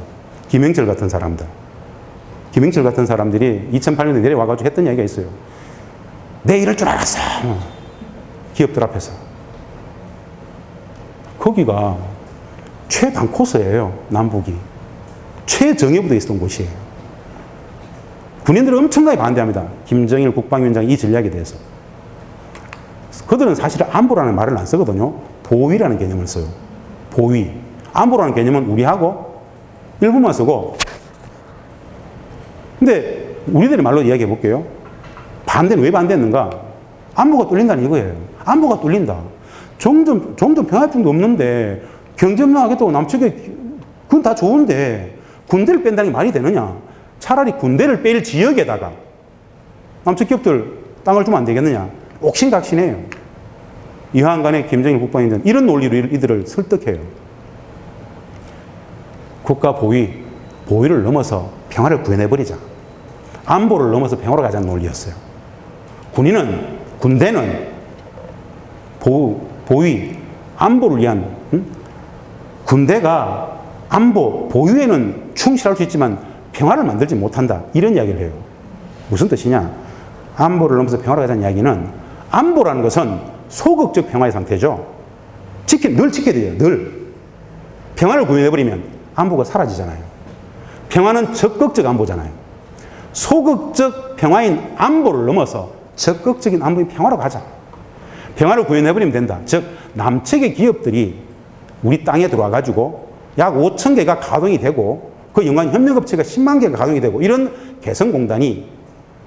김영철 같은 사람들. 김영철 같은 사람들이 2008년에 내려와가지고 했던 이야기가 있어요. 내 이럴 줄 알았어. 기업들 앞에서. 거기가 최단 코스예요, 남북이. 최정예부대에 있었던 곳이에요. 군인들은 엄청나게 반대합니다. 김정일 국방위원장 이 전략에 대해서. 그들은 사실 안보라는 말을 안 쓰거든요. 보위라는 개념을 써요. 보위. 안보라는 개념은 우리하고 일부만 쓰고. 근데 우리들의 말로 이야기해 볼게요. 반대는 왜 반대했는가? 안보가 뚫린다는 이거예요. 안보가 뚫린다. 종전 평화협정도 없는데 경제협력하겠다고 남측에 그건 다 좋은데 군대를 뺀다는 게 말이 되느냐? 차라리 군대를 뺄 지역에다가 남측 기업들 땅을 주면 안 되겠느냐? 옥신각신해요. 이황간의 김정일 국방위원장 이런 논리로 이들을 설득해요. 국가 보위를 넘어서 평화를 구현해버리자. 안보를 넘어서 평화로 가자는 논리였어요. 군대는 보위, 안보를 위한, 군대가 안보, 보위에는 충실할 수 있지만 평화를 만들지 못한다. 이런 이야기를 해요. 무슨 뜻이냐? 안보를 넘어서 평화로 가자는 이야기는 안보라는 것은 소극적 평화의 상태죠. 늘 지켜야 돼요. 늘. 평화를 구현해버리면 안보가 사라지잖아요. 평화는 적극적 안보잖아요. 소극적 평화인 안보를 넘어서 적극적인 안보인 평화로 가자. 평화를 구현해버리면 된다. 즉 남측의 기업들이 우리 땅에 들어와가지고 약 5천 개가 가동이 되고 그 연관 협력업체가 10만 개가 가동이 되고 이런 개성공단이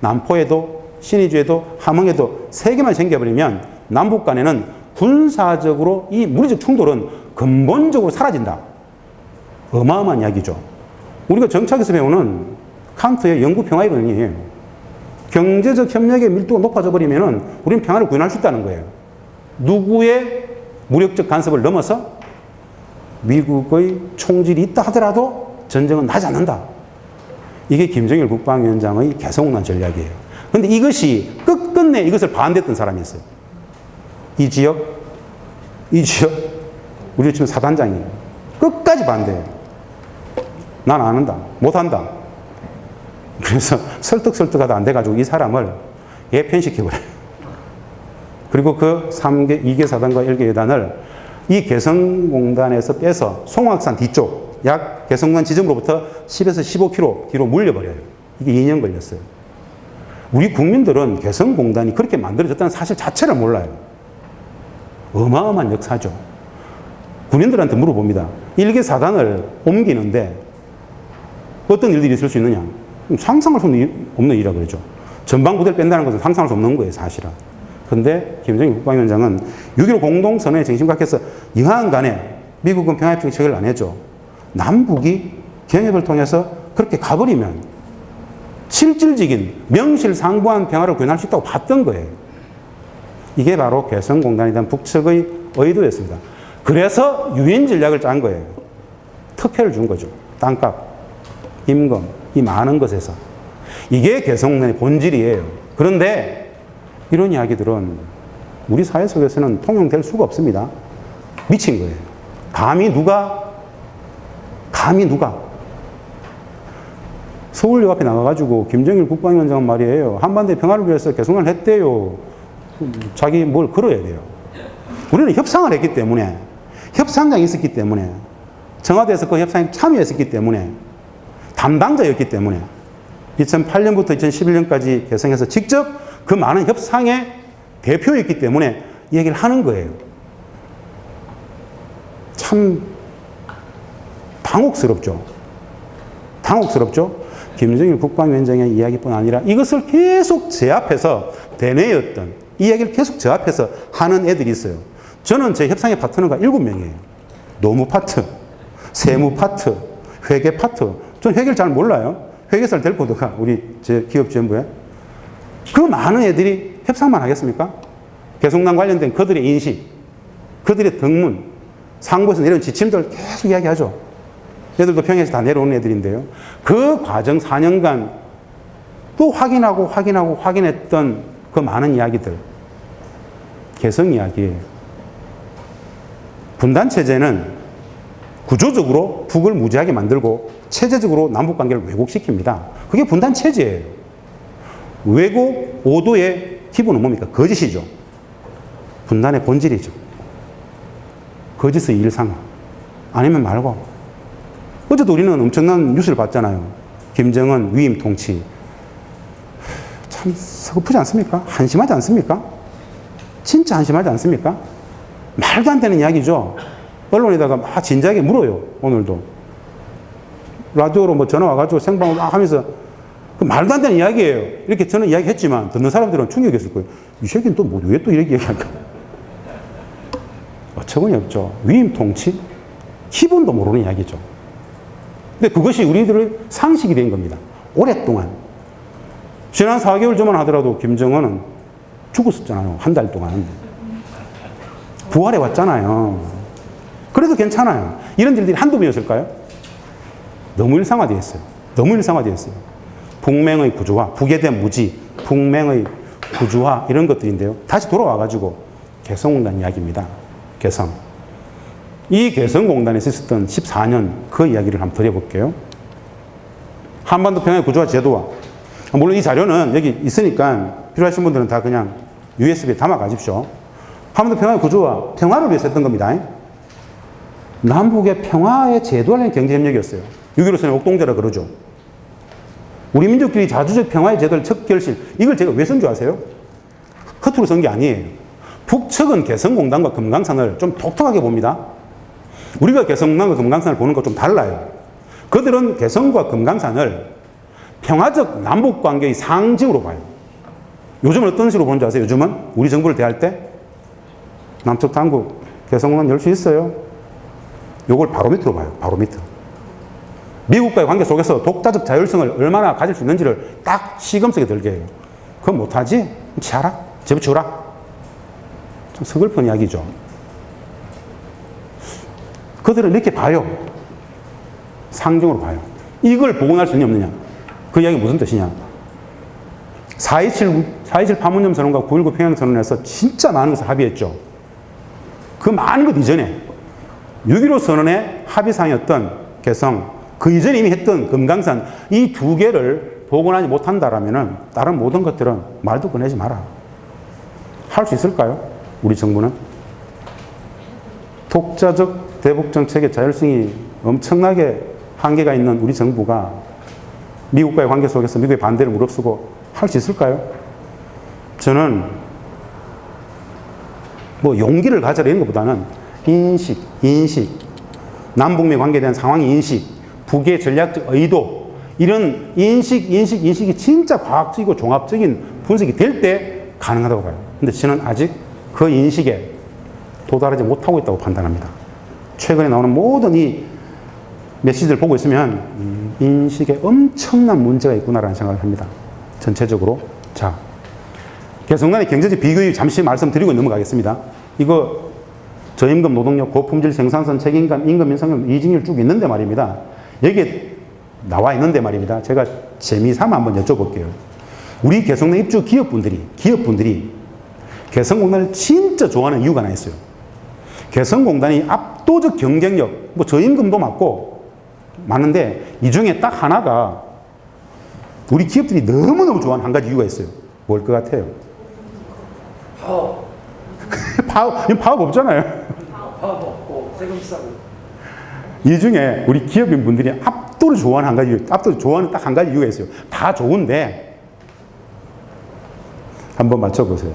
남포에도 신의주에도 함흥에도 3개만 생겨버리면 남북 간에는 군사적으로 이 물리적 충돌은 근본적으로 사라진다. 어마어마한 이야기죠. 우리가 정착에서 배우는 칸트의 영구평화이론이에요. 경제적 협력의 밀도가 높아져 버리면 우리는 평화를 구현할 수 있다는 거예요. 누구의 무력적 간섭을 넘어서 미국의 총질이 있다 하더라도 전쟁은 나지 않는다. 이게 김정일 국방위원장의 개성공단 전략이에요. 그런데 이것이 끝까지 끝끝내 이것을 반대했던 사람이 있어요. 이 지역, 우리 지금 사단장이에요. 끝까지 반대해요. 난 안 한다. 못 한다. 그래서 설득하다 안 돼가지고 이 사람을 예편시켜버려요. 그리고 그 2개 사단과 1개 여단을 이 개성공단에서 빼서 송악산 뒤쪽, 약 개성공단 지점으로부터 10에서 15km 뒤로 물려버려요. 이게 2년 걸렸어요. 우리 국민들은 개성공단이 그렇게 만들어졌다는 사실 자체를 몰라요. 어마어마한 역사죠. 군인들한테 물어봅니다. 1개 사단을 옮기는데 어떤 일들이 있을 수 있느냐? 상상할 수 없는 일이라 그러죠. 전방부대를 뺀다는 것은 상상할 수 없는 거예요, 사실은. 근데 김정일 국방위원장은 6.15 공동선언에 정신각해서 여하간에 미국은 평화협정 체결을 안 해줘. 남북이 경협을 통해서 그렇게 가버리면 실질적인 명실상부한 평화를 구현할 수 있다고 봤던 거예요. 이게 바로 개성공단에 대한 북측의 의도였습니다. 그래서 유인 전략을 짠 거예요. 특혜를 준 거죠. 땅값, 임금, 이 많은 것에서. 이게 개성공단의 본질이에요. 그런데 이런 이야기들은 우리 사회 속에서는 통용될 수가 없습니다. 미친 거예요. 감히 누가 서울역 앞에 나가가지고 김정일 국방위원장은 말이에요. 한반도의 평화를 위해서 개성공단을 했대요. 자기 뭘 걸어야 돼요. 우리는 협상을 했기 때문에, 협상장이 있었기 때문에, 청와대에서 그 협상에 참여했었기 때문에, 담당자였기 때문에 2008년부터 2011년까지 개성에서 직접 그 많은 협상의 대표였기 때문에 이 얘기를 하는 거예요. 참 당혹스럽죠. 김정일 국방위원장의 이야기뿐 아니라 이것을 계속 제 앞에서 대내였던 이 이야기를 계속 제 앞에서 하는 애들이 있어요. 저는 제 협상의 파트너가 7명이에요. 노무 파트, 세무 파트, 회계 파트. 전 회계를 잘 몰라요. 회계사를 데리고 오다가 우리 제 기업지원부에 그 많은 애들이 협상만 하겠습니까? 개성공단 관련된 그들의 인식, 그들의 등문, 상부에서 내려온 지침들 계속 이야기하죠. 애들도 평양에서 다 내려오는 애들인데요. 그 과정 4년간 또 확인했던 그 많은 이야기들. 개성 이야기예요. 분단체제는 구조적으로 북을 무지하게 만들고 체제적으로 남북관계를 왜곡시킵니다. 그게 분단체제예요. 왜곡, 오도의 기본은 뭡니까? 거짓이죠. 분단의 본질이죠. 거짓의 일상화. 아니면 말고. 어제도 우리는 엄청난 뉴스를 봤잖아요. 김정은 위임 통치. 참 서글프지 않습니까? 한심하지 않습니까? 진짜 한심하지 않습니까? 말도 안 되는 이야기죠. 언론에다가 막 진지하게 물어요. 오늘도. 라디오로 뭐 전화 와가지고 생방을 막 하면서 그 말도 안 되는 이야기예요. 이렇게 저는 이야기했지만 듣는 사람들은 충격이었을 거예요. 이 새끼는 또 뭐, 왜 또 이렇게 얘기할까? 어처구니 없죠. 위임 통치? 기본도 모르는 이야기죠. 근데 그것이 우리들의 상식이 된 겁니다. 오랫동안. 지난 4개월 전만 하더라도 김정은은 죽었었잖아요. 한 달 동안. 부활해 왔잖아요. 그래도 괜찮아요. 이런 일들이 한두 번이었을까요? 너무 일상화되어 있어요. 너무 일상화되어 있어요. 북맹의 구조화, 북에 대한 무지, 북맹의 구조화 이런 것들인데요. 다시 돌아와가지고 개성공단 이야기입니다. 개성. 이 개성공단에서 있었던 14년 그 이야기를 한번 드려볼게요. 한반도 평화의 구조화 제도화. 물론 이 자료는 여기 있으니까 필요하신 분들은 다 그냥 USB에 담아 가십시오. 한반도 평화의 구조화, 평화를 위해서 했던 겁니다. 남북의 평화의 제도화는 경제협력이었어요. 6.15선의 옥동제라 그러죠. 우리 민족끼리 자주적 평화의 제도를 첫 결실. 이걸 제가 왜 쓴 줄 아세요? 허투루 쓴 게 아니에요. 북측은 개성공단과 금강산을 좀 독특하게 봅니다. 우리가 개성공단과 금강산을 보는 거 좀 달라요. 그들은 개성과 금강산을 평화적 남북관계의 상징으로 봐요. 요즘은 어떤 식으로 보는 줄 아세요? 요즘은 우리 정부를 대할 때 남측 당국 개성공단 열 수 있어요. 요걸 바로미터로 봐요. 바로미터. 미국과의 관계 속에서 독자적 자율성을 얼마나 가질 수 있는지를 딱 시금석에 들게 해요. 그건 못하지? 치아라? 제부치우라? 좀 서글픈 이야기죠. 그들은 이렇게 봐요. 상징으로 봐요. 이걸 복원할 수 있냐 없느냐? 그 이야기 무슨 뜻이냐? 4.27 판문점 선언과 9.19 평양 선언에서 진짜 많은 것을 합의했죠. 그 많은 것 이전에 6.15 선언의 합의사항이었던 개성, 그 이전에 이미 했던 금강산, 이 두 개를 복원하지 못한다라면은 다른 모든 것들은 말도 꺼내지 마라. 할 수 있을까요? 우리 정부는? 독자적 대북 정책의 자율성이 엄청나게 한계가 있는 우리 정부가 미국과의 관계 속에서 미국의 반대를 무릅쓰고 할 수 있을까요? 저는 뭐 용기를 가져라 이런 것보다는 인식, 남북미 관계에 대한 상황의 인식, 북의 전략적 의도, 이런 인식이 진짜 과학적이고 종합적인 분석이 될 때 가능하다고 봐요. 근데 저는 아직 그 인식에 도달하지 못하고 있다고 판단합니다. 최근에 나오는 모든 이 메시지를 보고 있으면 인식에 엄청난 문제가 있구나라는 생각을 합니다. 전체적으로. 자, 개성간의 경제적 비교율 잠시 말씀드리고 넘어가겠습니다. 이거 저임금 노동력 고품질 생산성 책임감 임금 인상률 이직률 쭉 있는데 말입니다. 여기에 나와 있는데 말입니다. 제가 재미삼아 한번 여쭤볼게요. 우리 개성내 입주 기업분들이 개성공단을 진짜 좋아하는 이유가 하나 있어요. 개성공단이 압도적 경쟁력, 뭐 저임금도 맞고 많은데 이 중에 딱 하나가 우리 기업들이 너무너무 좋아하는 한 가지 이유가 있어요. 뭘 것 같아요? 파업 없잖아요. 파업 없고 세금 싸고. 이 중에 우리 기업인분들이 압도를 좋아하는 한 가지, 압도를 좋아하는 딱 한 가지 이유가 있어요. 다 좋은데 한번 맞춰보세요.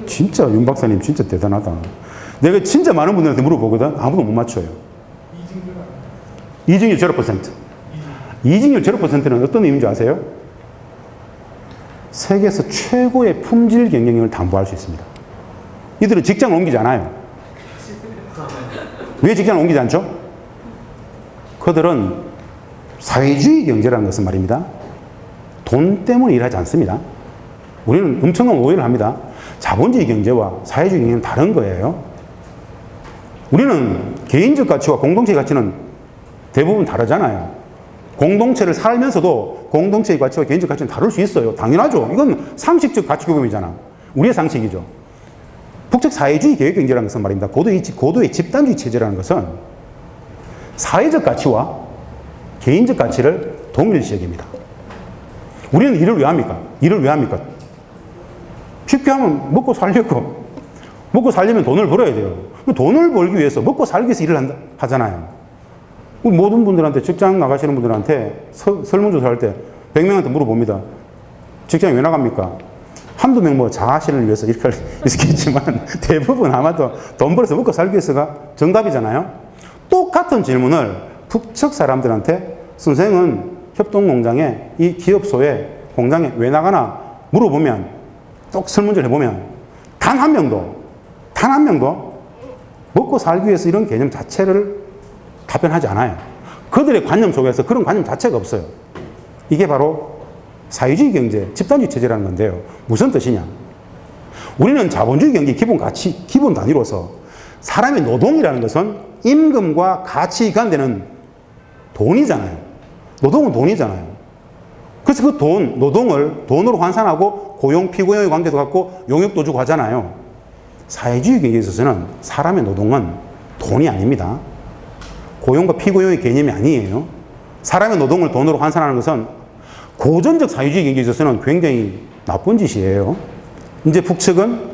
진짜 윤 박사님 진짜 대단하다. 내가 진짜 많은 분들한테 물어보거든. 아무도 못 맞춰요. 이직률 0%. 이직률 0%는 어떤 의미인지 아세요? 세계에서 최고의 품질 경쟁력을 담보할 수 있습니다. 이들은 직장을 옮기지 않아요. 왜 직장을 옮기지 않죠? 그들은 사회주의 경제라는 것은 말입니다. 돈 때문에 일하지 않습니다. 우리는 엄청난 오해를 합니다. 자본주의 경제와 사회주의 경제는 다른 거예요. 우리는 개인적 가치와 공동체의 가치는 대부분 다르잖아요. 공동체를 살면서도 공동체의 가치와 개인적 가치는 다를 수 있어요. 당연하죠. 이건 상식적 가치 교범이잖아. 우리의 상식이죠. 북측 사회주의 계획경제라는 것은 말입니다. 고도의 집단주의 체제라는 것은 사회적 가치와 개인적 가치를 동일시 여깁니다. 우리는 일을 왜 합니까? 쉽게 하면 먹고 살려고. 먹고 살려면 돈을 벌어야 돼요. 돈을 벌기 위해서, 먹고 살기 위해서 일을 하잖아요. 모든 분들한테, 직장 나가시는 분들한테 설문조사할 때 100명한테 물어봅니다. 직장 왜 나갑니까? 한두 명 뭐 자아실을 위해서 이렇게 할 수 있겠지만 대부분 아마도 돈 벌어서 먹고 살기 위해서가 정답이잖아요. 똑같은 질문을 북측 사람들한테 선생은 협동공장에 이 기업소에 공장에 왜 나가나 물어보면 또 설문조사를 해보면 단 한 명도 먹고 살기 위해서 이런 개념 자체를 답변하지 않아요. 그들의 관념 속에서 그런 관념 자체가 없어요. 이게 바로 사회주의 경제, 집단주의 체제라는 건데요. 무슨 뜻이냐? 우리는 자본주의 경제 기본 가치, 기본 단위로서 사람의 노동이라는 것은 임금과 같이 관되는 돈이잖아요. 노동은 돈이잖아요. 그래서 그 노동을 돈으로 환산하고 고용, 피고용의 관계도 갖고 용역도 주고 하잖아요. 사회주의 경제에 있어서는 사람의 노동은 돈이 아닙니다. 고용과 피고용의 개념이 아니에요. 사람의 노동을 돈으로 환산하는 것은 고전적 사회주의 경제에 있어서는 굉장히 나쁜 짓이에요. 이제 북측은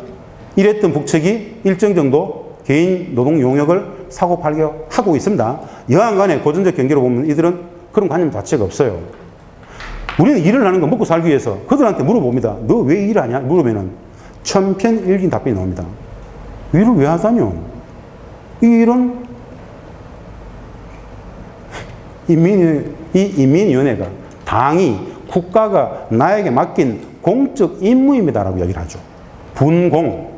이랬던 북측이 일정 정도 개인 노동 용역을 사고팔고 하고 있습니다. 여하간에 고전적 경제로 보면 이들은 그런 관념 자체가 없어요. 우리는 일을 하는 거 먹고 살기 위해서 그들한테 물어봅니다. 너 왜 일하냐? 물으면은 천편일긴 답변이 나옵니다. 일을 왜 하자뇨? 이 일은 인민위원회가, 당이, 국가가 나에게 맡긴 공적 임무입니다라고 얘기를 하죠. 분공.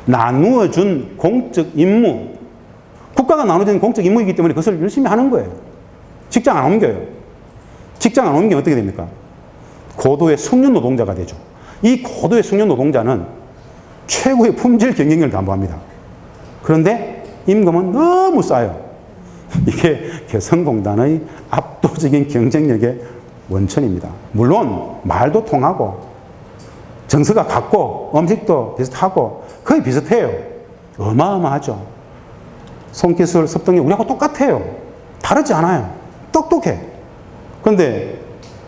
나누어준 공적 임무. 국가가 나눠준 공적 임무이기 때문에 그것을 열심히 하는 거예요. 직장 안 옮겨요. 직장 안 옮기면 어떻게 됩니까? 고도의 숙련 노동자가 되죠. 이 고도의 숙련 노동자는 최고의 품질 경쟁력을 담보합니다. 그런데 임금은 너무 싸요. 이게 개성공단의 압도적인 경쟁력의 원천입니다. 물론 말도 통하고 정서가 같고 음식도 비슷하고 거의 비슷해요. 어마어마하죠. 손기술, 습득력 우리하고 똑같아요. 다르지 않아요. 똑똑해. 근데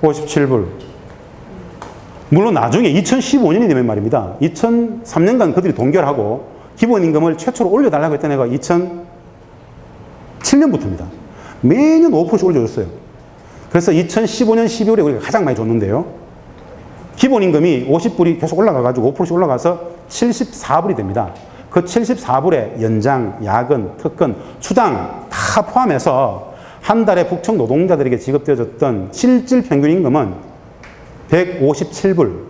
57불. 물론 나중에 2015년이 되면 말입니다. 2003년간 그들이 동결하고 기본임금을 최초로 올려달라고 했던 애가 2007년부터입니다. 매년 5%씩 올려줬어요. 그래서 2015년 12월에 우리가 가장 많이 줬는데요. 기본임금이 50불이 계속 올라가가지고 5%씩 올라가서 74불이 됩니다. 그 74불에 연장, 야근, 특근, 수당 다 포함해서 한 달에 북청 노동자들에게 지급되어졌던 실질 평균 임금은 157불.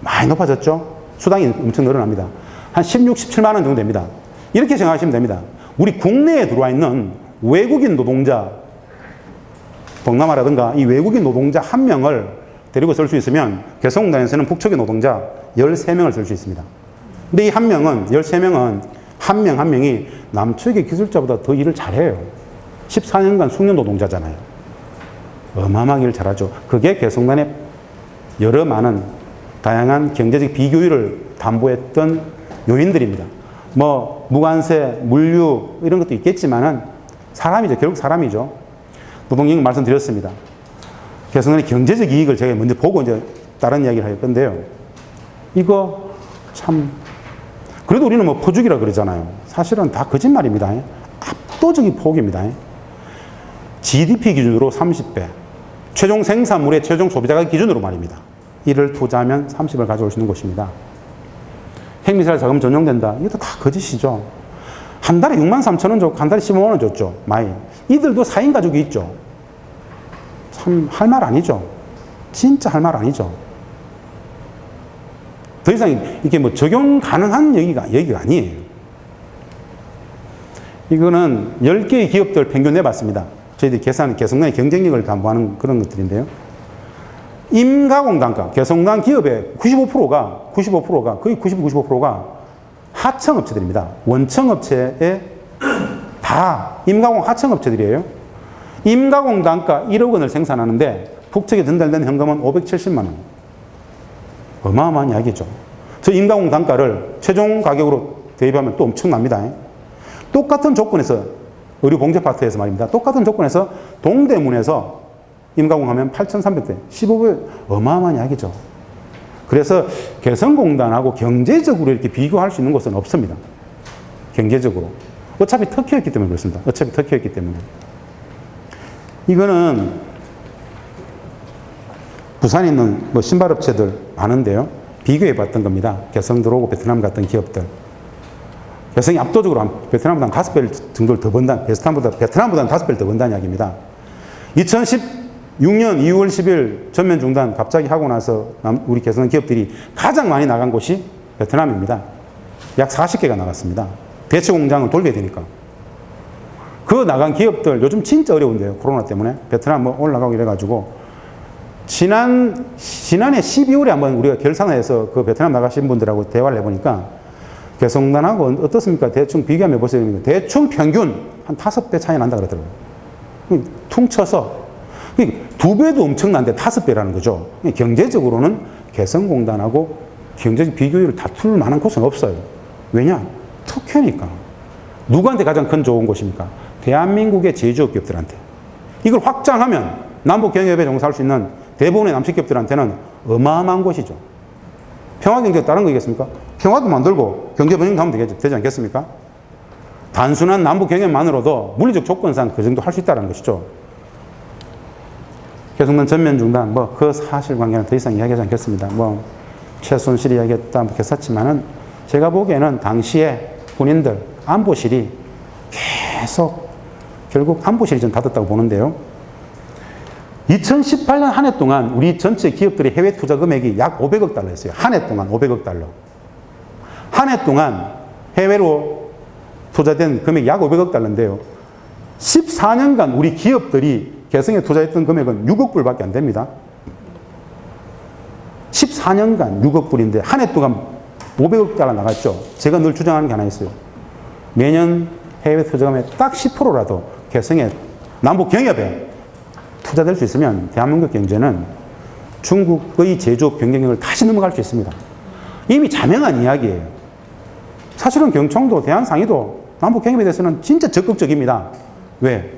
많이 높아졌죠? 수당이 엄청 늘어납니다. 한 16, 17만 원 정도 됩니다. 이렇게 생각하시면 됩니다. 우리 국내에 들어와 있는 외국인 노동자, 동남아라든가 이 외국인 노동자 한 명을 데리고 쓸 수 있으면 개성공단에서는 북측의 노동자 13명을 쓸 수 있습니다. 근데 이 한 명은, 13명은 한 명 한 명이 남측의 기술자보다 더 일을 잘해요. 14년간 숙련 노동자잖아요. 어마어마하게 일을 잘하죠. 그게 개성단의 여러 많은 다양한 경제적 비교율을 담보했던 요인들입니다. 뭐 무관세, 물류 이런 것도 있겠지만은 사람이죠. 결국 사람이죠. 노동임금 말씀드렸습니다. 개성단의 경제적 이익을 제가 먼저 보고 이제 다른 이야기를 할 건데요. 이거 참 그래도 우리는 뭐 포주기라 그러잖아요. 사실은 다 거짓말입니다. 압도적인 폭입니다. GDP 기준으로 30배. 최종 생산물의 최종 소비자가 기준으로 말입니다. 이를 투자하면 30을 가져올 수 있는 곳입니다. 핵미사일 자금 전용된다. 이것도 다 거짓이죠. 한 달에 6만 3천 원 줬고 한 달에 15만 원 줬죠. 많이. 이들도 4인 가족이 있죠. 참 할 말 아니죠. 진짜 할 말 아니죠. 더 이상 이게 뭐 적용 가능한 얘기가 아니에요. 이거는 10개의 기업들 평균 내봤습니다. 저희들이 개성단의 경쟁력을 담보하는 그런 것들인데요. 임가공 단가, 개성단 기업의 95%가 거의 95%가 하청업체들입니다. 원청업체에 다 임가공 하청업체들이에요. 임가공 단가 1억 원을 생산하는데 북측에 전달된 현금은 570만 원. 어마어마한 이야기죠. 저 임가공 단가를 최종 가격으로 대입하면 또 엄청납니다. 똑같은 조건에서 의료 봉제 파트에서 말입니다. 똑같은 조건에서 동대문에서 임가공하면 8,300대, 15배 어마어마한 이야기죠. 그래서 개성공단하고 경제적으로 이렇게 비교할 수 있는 곳은 없습니다. 경제적으로. 어차피 터키였기 때문에 그렇습니다. 어차피 터키였기 때문에. 이거는 부산에 있는 뭐 신발업체들 많은데요. 비교해 봤던 겁니다. 개성 들어오고 베트남 갔던 기업들. 개성이 압도적으로 베트남보다 5배 정도를 더 번다. 베트남보다 5배를 더 번다는 이야기입니다. 2016년 2월 10일 전면 중단 갑자기 하고 나서 우리 개성 기업들이 가장 많이 나간 곳이 베트남입니다. 약 40개가 나갔습니다. 대체 공장을 돌게 되니까. 그 나간 기업들 요즘 진짜 어려운데요. 코로나 때문에. 베트남 뭐 올라가고 이래가지고. 지난해 12월에 한번 우리가 결산해서 그 베트남 나가신 분들하고 대화를 해보니까 개성단하고 어떻습니까? 대충 비교하면 해보세요. 대충 평균 한 5배 차이 난다 그러더라고요. 퉁쳐서. 2배도 엄청난데 5배라는 거죠. 경제적으로는 개성공단하고 경제적 비교율을 다툴 만한 곳은 없어요. 왜냐? 특혜니까. 누구한테 가장 큰 좋은 곳입니까? 대한민국의 제조업 기업들한테. 이걸 확장하면 남북 경협에 종사할 수 있는 대부분의 남측 기업들한테는 어마어마한 곳이죠. 평화경제가 다른 거겠습니까? 평화도 만들고 경제 번영도 하면 되지 않겠습니까? 단순한 남북 경협만으로도 물리적 조건상 그 정도 할 수 있다는 것이죠. 개성단 전면 중단, 뭐 그 사실관계는 더 이상 이야기하지 않겠습니다. 뭐 최순실이 이야기했다 뭐 했었지만은 제가 보기에는 당시에 군인들 안보실이 계속 결국 안보실이 좀 닫았다고 보는데요. 2018년 한 해 동안 우리 전체 기업들의 해외 투자 금액이 약 500억 달러였어요. 한 해 동안 500억 달러. 한 해 동안 해외로 투자된 금액이 약 500억 달러인데요. 14년간 우리 기업들이 개성에 투자했던 금액은 6억 불밖에 안 됩니다. 14년간 6억 불인데 한 해 동안 500억 달러 나갔죠. 제가 늘 주장하는 게 하나 있어요. 매년 해외 투자금의 딱 10%라도 개성에 남북 경협에 투자될 수 있으면 대한민국 경제는 중국의 제조업 경쟁력을 다시 넘어갈 수 있습니다. 이미 자명한 이야기예요. 사실은 경청도, 대한상의도 남북 경협에 대해서는 진짜 적극적입니다. 왜?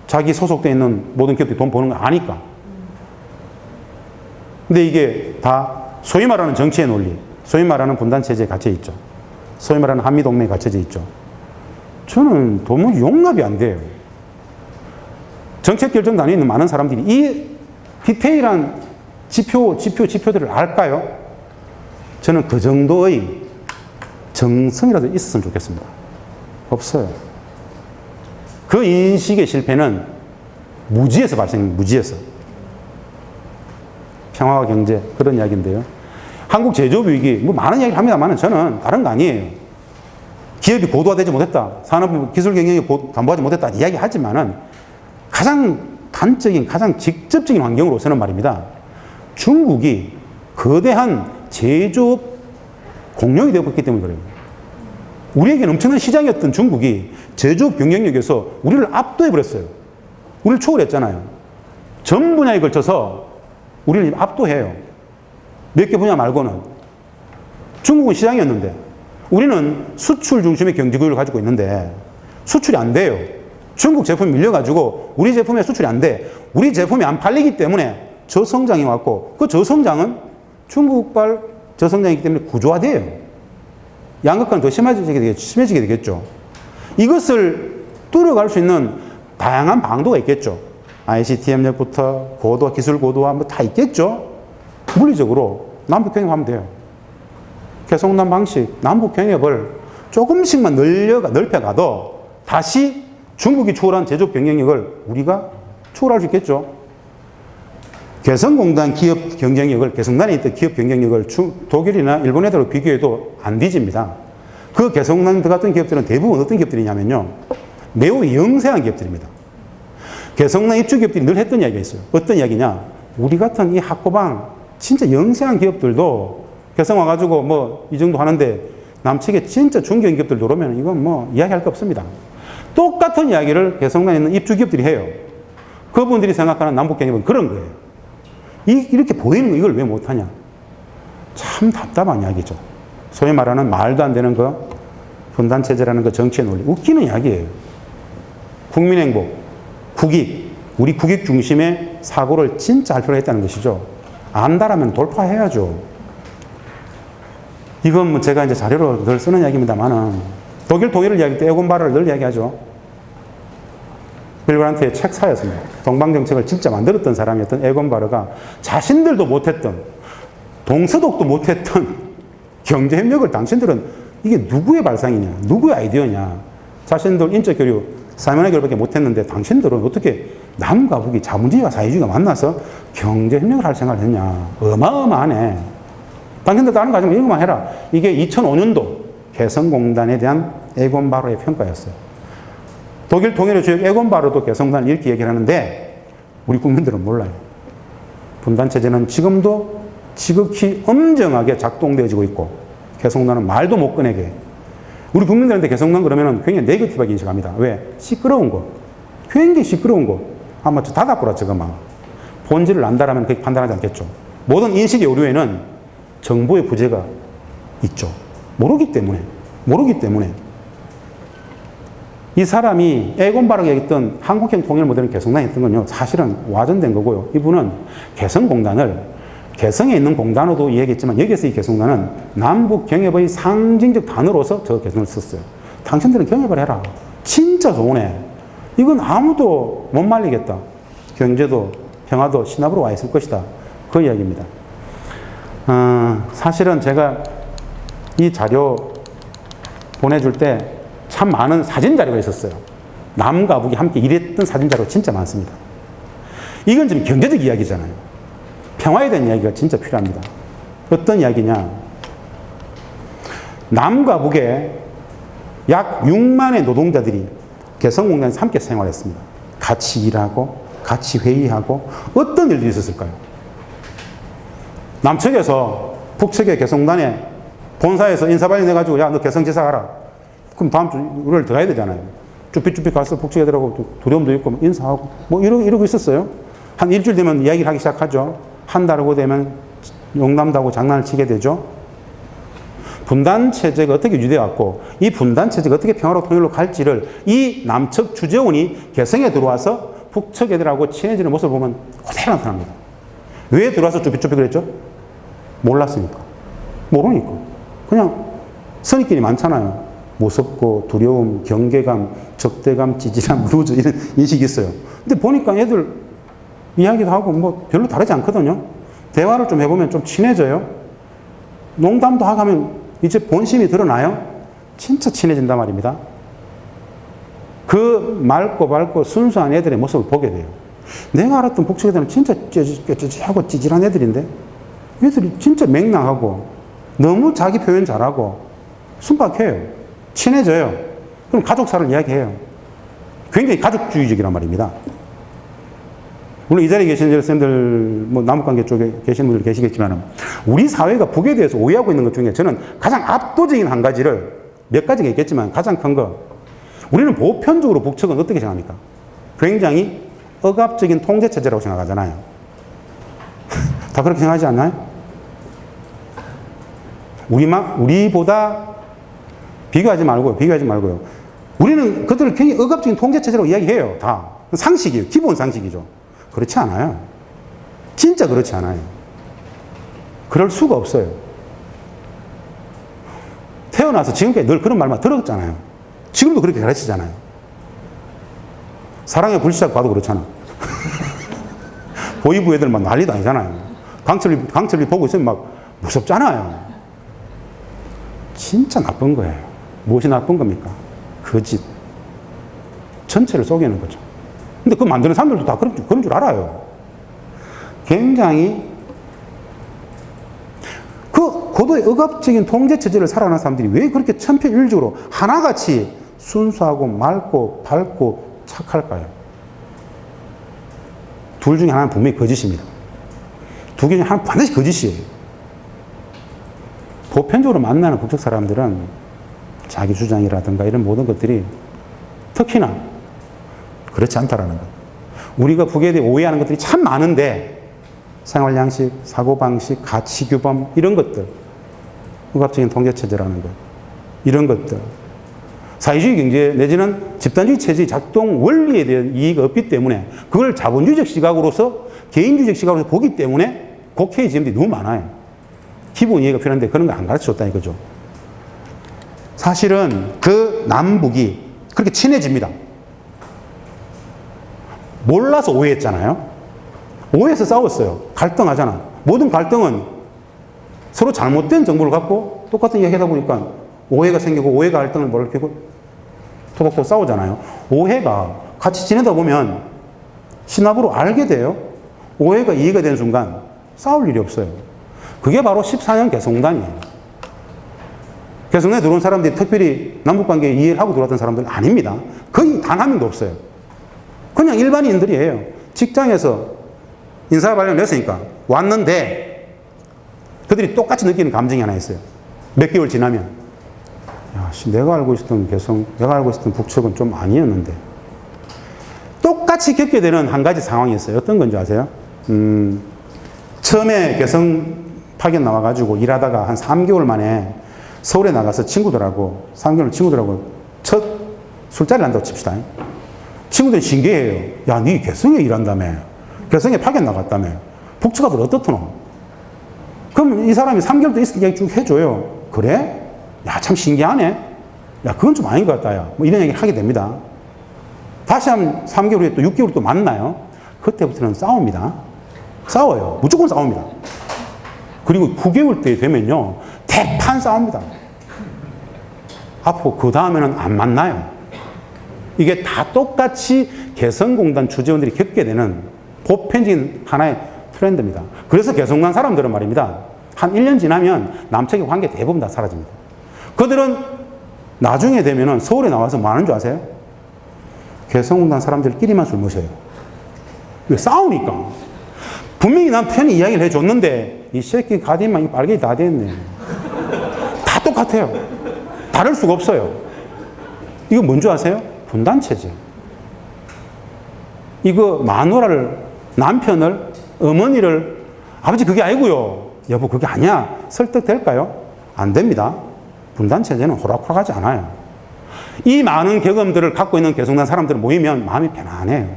자기 소속되어 있는 모든 기업들이 돈 버는 거 아니까. 근데 이게 다 소위 말하는 정치의 논리, 소위 말하는 분단체제에 갇혀 있죠. 소위 말하는 한미동맹에 갇혀져 있죠. 저는 도무지 용납이 안 돼요. 정책결정단에 있는 많은 사람들이 이 디테일한 지표들을 알까요? 저는 그 정도의 정성이라도 있었으면 좋겠습니다. 없어요. 그 인식의 실패는 무지에서 발생합니다. 무지에서. 평화와 경제, 그런 이야기인데요. 한국 제조업 위기, 뭐 많은 이야기를 합니다만 저는 다른 거 아니에요. 기업이 고도화되지 못했다. 산업 기술 경영이 담보하지 못했다. 이야기 하지만은 가장 단적인, 가장 직접적인 환경으로서는 말입니다. 중국이 거대한 제조업 공룡이 되어버렸기 때문에 그래요. 우리에게는 엄청난 시장이었던 중국이 제조업 경쟁력에서 우리를 압도해버렸어요. 우리를 초월했잖아요. 전 분야에 걸쳐서 우리를 압도해요. 몇 개 분야 말고는. 중국은 시장이었는데 우리는 수출 중심의 경제구조를 가지고 있는데 수출이 안 돼요. 중국 제품이 밀려가지고 우리 제품에 수출이 안 돼. 우리 제품이 안 팔리기 때문에 저성장이 왔고 그 저성장은 중국발 저성장이기 때문에 구조화돼요. 양극화는 더 심해지게 되겠죠. 이것을 뚫어갈 수 있는 다양한 방도가 있겠죠. ICT 협력부터 고도화, 기술 고도화 뭐 다 있겠죠. 물리적으로 남북경협하면 돼요. 개성남 방식, 남북경협을 조금씩만 넓혀가도 다시 중국이 초월한 제조업 경쟁력을 우리가 초월할 수 있겠죠. 개성공단 기업 경쟁력을, 개성단에 있던 기업 경쟁력을 독일이나 일본 애들하고 비교해도 안 뒤집니다. 그 개성단 같은 기업들은 대부분 어떤 기업들이냐면요. 매우 영세한 기업들입니다. 개성단 입주 기업들이 늘 했던 이야기가 있어요. 어떤 이야기냐. 우리 같은 이 학고방, 진짜 영세한 기업들도 개성 와가지고 뭐 이 정도 하는데 남측에 진짜 중견 기업들 들어오면 이건 뭐 이야기할 거 없습니다. 똑같은 이야기를 개성단에 있는 입주 기업들이 해요. 그분들이 생각하는 남북경협은 그런 거예요. 이렇게 보이는 거 이걸 왜 못하냐. 참 답답한 이야기죠. 소위 말하는 말도 안 되는 거, 분단체제라는 거 정치의 논리. 웃기는 이야기예요. 국민행복, 국익, 우리 국익 중심의 사고를 진짜 할 필요가 있다는 것이죠. 안다라면 돌파해야죠. 이건 뭐 제가 이제 자료로 늘 쓰는 이야기입니다만은 독일 통일을 이야기할 때 에곤바르를 늘 이야기하죠. 빌브란트의 책사였습니다. 동방정책을 진짜 만들었던 사람이었던 에곤바르가 자신들도 못했던, 동서독도 못했던 경제협력을 당신들은 이게 누구의 발상이냐, 누구의 아이디어냐. 자신들 인적 교류, 사회문화 교류밖에 못했는데 당신들은 어떻게 남과 북이 자본주의와 사회주의가 만나서 경제협력을 할 생각을 했냐. 어마어마하네. 당신들 다른 거 하지만 이런 것만 해라. 이게 2005년도 개성공단에 대한 에곤바르의 평가였어요. 독일 통일의 주역 에곤바르도 개성단을 이렇게 얘기를 하는데 우리 국민들은 몰라요. 분단체제는 지금도 지극히 엄정하게 작동되어지고 있고 개성단은 말도 못 꺼내게. 우리 국민들한테 개성단 그러면 굉장히 네거티브하게 인식합니다. 왜? 시끄러운 거. 굉장히 시끄러운 거. 아마 저 닫아보라 저거 막. 본질을 안다라면 그렇게 판단하지 않겠죠. 모든 인식의 오류에는 정보의 부재가 있죠. 모르기 때문에. 이 사람이 에곤바르가 얘기했던 한국형 통일 모델은 개성단에 있던 건요. 사실은 와전된 거고요. 이분은 개성공단을 개성에 있는 공단으로도 이야기했지만 여기에서 이 개성단은 남북 경협의 상징적 단어로서 저 개성을 썼어요. 당신들은 경협을 해라. 진짜 좋으네. 이건 아무도 못 말리겠다. 경제도 평화도 신압으로 와 있을 것이다. 그 이야기입니다. 사실은 제가 이 자료 보내줄 때 참 많은 사진 자료가 있었어요. 남과 북이 함께 일했던 사진 자료 진짜 많습니다. 이건 좀 경제적 이야기잖아요. 평화에 대한 이야기가 진짜 필요합니다. 어떤 이야기냐. 남과 북에 약 6만의 노동자들이 개성공단에서 함께 생활했습니다. 같이 일하고 같이 회의하고 어떤 일들이 있었을까요? 남측에서 북측의 개성단에 본사에서 인사발령 내가지고 야 너 개성지사 가라. 그럼 다음 주 월요일 들어가야 되잖아요. 쭈삐쭈삐 가서 북측 애들하고 두려움도 있고 인사하고 뭐 이러고 있었어요. 한 일주일 되면 이야기를 하기 시작하죠. 한 달 후 되면 농담도 하고 장난을 치게 되죠. 분단체제가 어떻게 유지되어왔고 이 분단체제가 어떻게 평화로 통일로 갈지를 이 남측 주재원이 개성에 들어와서 북측 애들하고 친해지는 모습을 보면 그대로 나타납니다. 왜 들어와서 쭈삣쭈삣 그랬죠? 몰랐으니까. 모르니까. 그냥 선입견이 많잖아요. 무섭고 두려움, 경계감, 적대감, 찌질함, 루즈 이런 인식이 있어요. 근데 보니까 애들 이야기도 하고 뭐 별로 다르지 않거든요. 대화를 좀 해보면 좀 친해져요. 농담도 하고 하면 이제 본심이 드러나요. 진짜 친해진단 말입니다. 그 맑고 밝고 순수한 애들의 모습을 보게 돼요. 내가 알았던 북측 애들은 진짜 꾀꾀하고 찌질한 애들인데 애들이 진짜 맹랑하고 너무 자기 표현 잘하고 순박해요. 친해져요. 그럼 가족사를 이야기해요. 굉장히 가족주의적이란 말입니다. 물론 이 자리에 계신 여러분들, 뭐 남북관계 쪽에 계시는 분들 계시겠지만 우리 사회가 북에 대해서 오해하고 있는 것 중에 저는 가장 압도적인 한 가지를 몇 가지가 있겠지만 가장 큰 거, 우리는 보편적으로 북측은 어떻게 생각합니까? 굉장히 억압적인 통제체제라고 생각하잖아요. 다 그렇게 생각하지 않나요? 우리보다 비교하지 말고요. 우리는 그들을 굉장히 억압적인 통제체제라고 이야기해요. 다. 상식이에요. 기본 상식이죠. 그렇지 않아요. 진짜 그렇지 않아요. 그럴 수가 없어요. 태어나서 지금까지 늘 그런 말만 들었잖아요. 지금도 그렇게 가르치잖아요. 사랑의 불시착 봐도 그렇잖아. 보이부 애들 막 난리도 아니잖아요. 강철이 보고 있으면 막 무섭잖아요. 진짜 나쁜 거예요. 무엇이 나쁜 겁니까? 거짓. 전체를 속이는 거죠. 근데 그거 만드는 사람들도 다 그런 줄 알아요. 굉장히 그 고도의 억압적인 통제체제를 살아가는 사람들이 왜 그렇게 천편일률적으로 하나같이 순수하고 맑고 밝고 착할까요? 둘 중에 하나는 분명히 거짓입니다. 두 개 중에 하나는 반드시 거짓이에요. 보편적으로 만나는 북측 사람들은 자기 주장이라든가 이런 모든 것들이 특히나 그렇지 않다라는 것. 우리가 북에 대해 오해하는 것들이 참 많은데 생활 양식, 사고 방식, 가치 규범 이런 것들, 억압적인 통제체제라는 것, 이런 것들, 사회주의 경제 내지는 집단주의 체제의 작동 원리에 대한 이의가 없기 때문에 그걸 자본주의적 시각으로서 개인주의적 시각으로서 보기 때문에 곡해진 점들이 너무 많아요. 기본 이해가 필요한데 그런 거 안 가르쳐줬다 이거죠. 사실은 그 남북이 그렇게 친해집니다. 몰라서 오해했잖아요. 오해해서 싸웠어요. 갈등하잖아. 모든 갈등은 서로 잘못된 정보를 갖고 똑같은 이야기 하다 보니까 오해가 생기고 오해가 갈등을 벌이고 토닥토닥 싸우잖아요. 오해가 같이 지내다 보면 신압으로 알게 돼요. 오해가 이해가 되는 순간 싸울 일이 없어요. 그게 바로 14년 개성공단이에요. 개성에 들어온 사람들이 특별히 남북관계에 이해를 하고 들어왔던 사람들은 아닙니다. 거의 단 한 명도 없어요. 그냥 일반인들이에요. 직장에서 인사발령 냈으니까 왔는데 그들이 똑같이 느끼는 감정이 하나 있어요. 몇 개월 지나면 야, 내가 알고 있었던 개성, 내가 알고 있었던 북측은 좀 아니었는데 똑같이 겪게 되는 한 가지 상황이 있어요. 어떤 건지 아세요? 처음에 개성 파견 나와가지고 일하다가 한 3개월 만에 서울에 나가서 친구들하고 3개월 친구들하고 첫 술자리를 한다고 칩시다. 친구들이 신기해요. 야, 니 개성에 일한다며. 개성에 파견 나갔다며. 북측 아들 어떻더노? 그럼 이 사람이 3개월도 있을 때 쭉 해줘요. 그래? 야, 참 신기하네. 야, 그건 좀 아닌 것 같다, 야. 뭐 이런 얘기 하게 됩니다. 다시 한 3개월 후에 또 6개월 또 만나요. 그때부터는 싸웁니다. 싸워요. 무조건 싸웁니다. 그리고 9개월 때 되면요. 대판 싸웁니다. 앞으로 그 다음에는 안 만나요. 이게 다 똑같이 개성공단 주재원들이 겪게 되는 보편적인 하나의 트렌드입니다. 그래서 개성공단 사람들은 말입니다. 한 1년 지나면 남측의 관계 대부분 다 사라집니다. 그들은 나중에 되면은 서울에 나와서 뭐 하는 줄 아세요? 개성공단 사람들끼리만 술 마셔요. 왜? 싸우니까. 분명히 난 편히 이야기를 해줬는데 이 새끼 가디만 빨갱이 다 됐네. 다 똑같아요. 다를 수가 없어요. 이거 뭔 줄 아세요? 분단체제. 이거 마누라를 남편을, 어머니를 아버지 그게 아니고요. 여보 그게 아니야. 설득될까요? 안 됩니다. 분단체제는 호락호락하지 않아요. 이 많은 경험들을 갖고 있는 개성난 사람들 모이면 마음이 편안해요.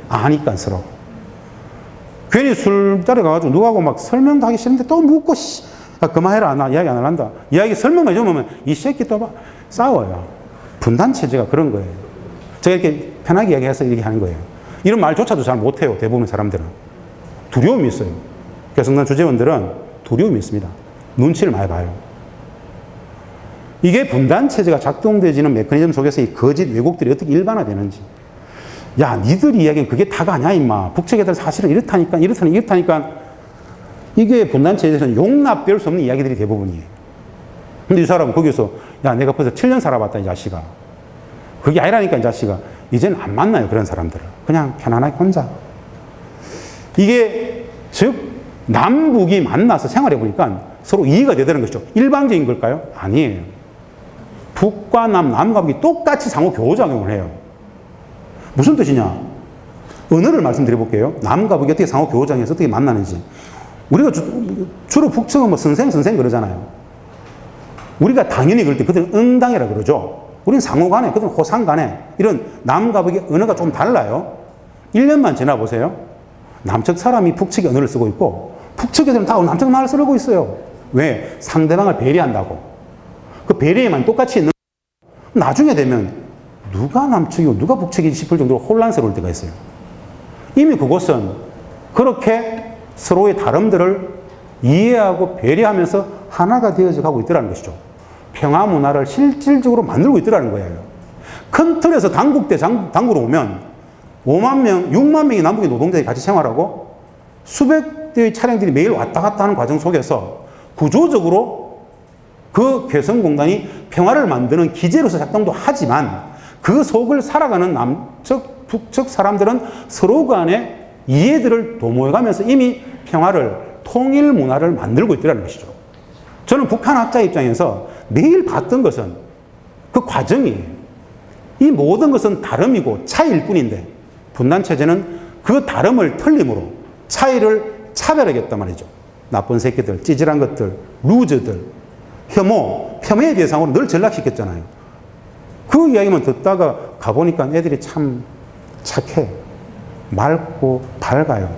아니까 서로. 괜히 술자리 가가지고 누구하고 막 설명도 하기 싫은데 또 묻고 그만해라. 나 이야기 안 할란다. 이야기 설명만 해주면 이 새끼 또 막 싸워요. 분단체제가 그런 거예요. 제가 이렇게 편하게 이야기해서 이렇게 하는 거예요. 이런 말조차도 잘 못해요. 대부분의 사람들은. 두려움이 있어요. 개성난 주재원들은 두려움이 있습니다. 눈치를 많이 봐요. 이게 분단체제가 작동되지는 메커니즘 속에서 이 거짓 왜곡들이 어떻게 일반화되는지. 야, 니들이 이야기는 그게 다가 아니야, 임마. 북측애들 사실은 이렇다니까. 이게 분단체제에서는 용납될 수 없는 이야기들이 대부분이에요. 근데 이 사람은 거기서, 야, 내가 벌써 7년 살아봤다, 이 자식아. 그게 아니라니까, 이 자식아. 이제는 안 만나요, 그런 사람들을. 그냥 편안하게 혼자. 이게, 즉, 남북이 만나서 생활해보니까 서로 이해가 되더는 것이죠. 일방적인 걸까요? 아니에요. 북과 남과 북이 똑같이 상호 교호작용을 해요. 무슨 뜻이냐? 언어를 말씀드려볼게요. 남과 북이 어떻게 상호 교호작용해서 어떻게 만나는지. 우리가 주로 북측은 뭐 선생 그러잖아요. 우리가 당연히 그럴 때 그들은 응당이라 그러죠. 우리는 상호 간에, 그들은 호상 간에 이런 남과 북의 언어가 좀 달라요. 1년만 지나보세요. 남측 사람이 북측의 언어를 쓰고 있고 북측 애들은 다 남측 말을 쓰고 있어요. 왜? 상대방을 배려한다고. 그 배려에만 똑같이 있는 나중에 되면 누가 남측이고 누가 북측이지 싶을 정도로 혼란스러울 때가 있어요. 이미 그곳은 그렇게 서로의 다름들을 이해하고 배려하면서 하나가 되어져 가고 있더라는 것이죠. 평화 문화를 실질적으로 만들고 있더라는 거예요. 큰 틀에서 당국대 당구로 오면 5만 명, 6만 명의 남북의 노동자들이 같이 생활하고 수백 대의 차량들이 매일 왔다 갔다 하는 과정 속에서 구조적으로 그 개성공단이 평화를 만드는 기제로서 작동도 하지만 그 속을 살아가는 남측, 북측 사람들은 서로 간의 이해들을 도모해가면서 이미 평화를, 통일 문화를 만들고 있더라는 것이죠. 저는 북한 학자 입장에서 매일 봤던 것은 그 과정이에요. 이 모든 것은 다름이고 차이일 뿐인데 분단체제는 그 다름을 틀림으로 차이를 차별하겠단 말이죠. 나쁜 새끼들, 찌질한 것들, 루저들, 혐오, 폄훼의 대상으로 늘 전락시켰잖아요. 그 이야기만 듣다가 가보니까 애들이 참 착해. 맑고 밝아요.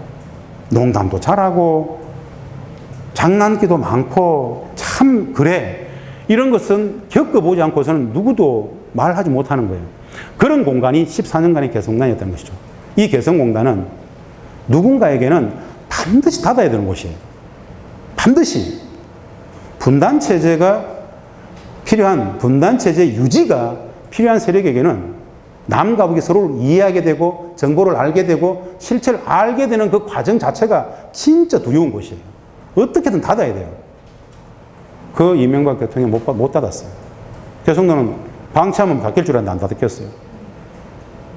농담도 잘하고 장난기도 많고 참 그래. 이런 것은 겪어보지 않고서는 누구도 말하지 못하는 거예요. 그런 공간이 14년간의 개성공단이었다는 것이죠. 이 개성공단은 누군가에게는 반드시 닫아야 되는 곳이에요. 반드시. 분단체제가 필요한, 분단체제 유지가 필요한 세력에게는 남과 북이 서로를 이해하게 되고 정보를 알게 되고 실체를 알게 되는 그 과정 자체가 진짜 두려운 곳이에요. 어떻게든 닫아야 돼요. 그 이명박 대통령 못 닫았어요. 개성공단은 방치하면 닫힐 줄 알았는데 안 닫혔어요.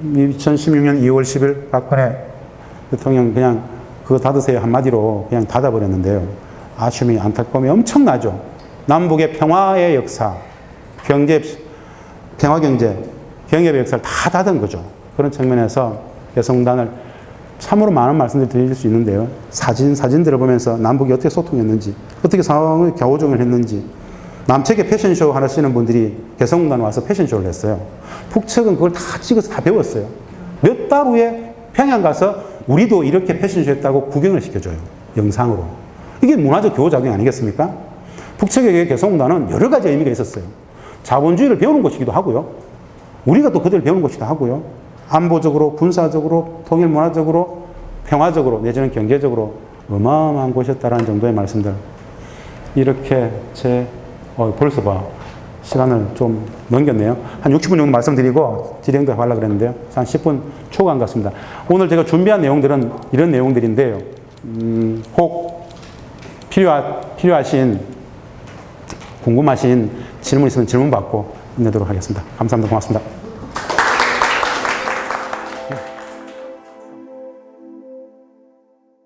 2016년 2월 10일 박근혜 대통령 그냥 그거 닫으세요 한마디로 그냥 닫아버렸는데요. 아쉬움이 안타까움이 엄청나죠. 남북의 평화의 역사, 평화 경제, 경협의 역사를 다 닫은 거죠. 그런 측면에서 개성공단을 참으로 많은 말씀을 드릴 수 있는데요. 사진들을 보면서 남북이 어떻게 소통했는지, 어떻게 상황을 갸우종을 했는지, 남측에 패션쇼 하시는 분들이 개성공단 와서 패션쇼를 했어요. 북측은 그걸 다 찍어서 다 배웠어요. 몇 달 후에 평양 가서 우리도 이렇게 패션쇼 했다고 구경을 시켜줘요. 영상으로. 이게 문화적 교호작용 아니겠습니까? 북측에게 개성공단은 여러 가지 의미가 있었어요. 자본주의를 배우는 곳이기도 하고요. 우리가 또 그들을 배우는 곳이기도 하고요. 안보적으로, 군사적으로, 통일 문화적으로, 평화적으로, 내지는 경제적으로 어마어마한 곳이었다는 정도의 말씀들. 이렇게 벌써 시간을 좀 넘겼네요. 한 60분 정도 말씀드리고 진행도 하려고 그랬는데요. 한 10분 초과한 것 같습니다. 오늘 제가 준비한 내용들은 이런 내용들인데요. 혹 필요하신, 궁금하신 질문 있으면 질문 받고 끝내도록 하겠습니다. 감사합니다. 고맙습니다.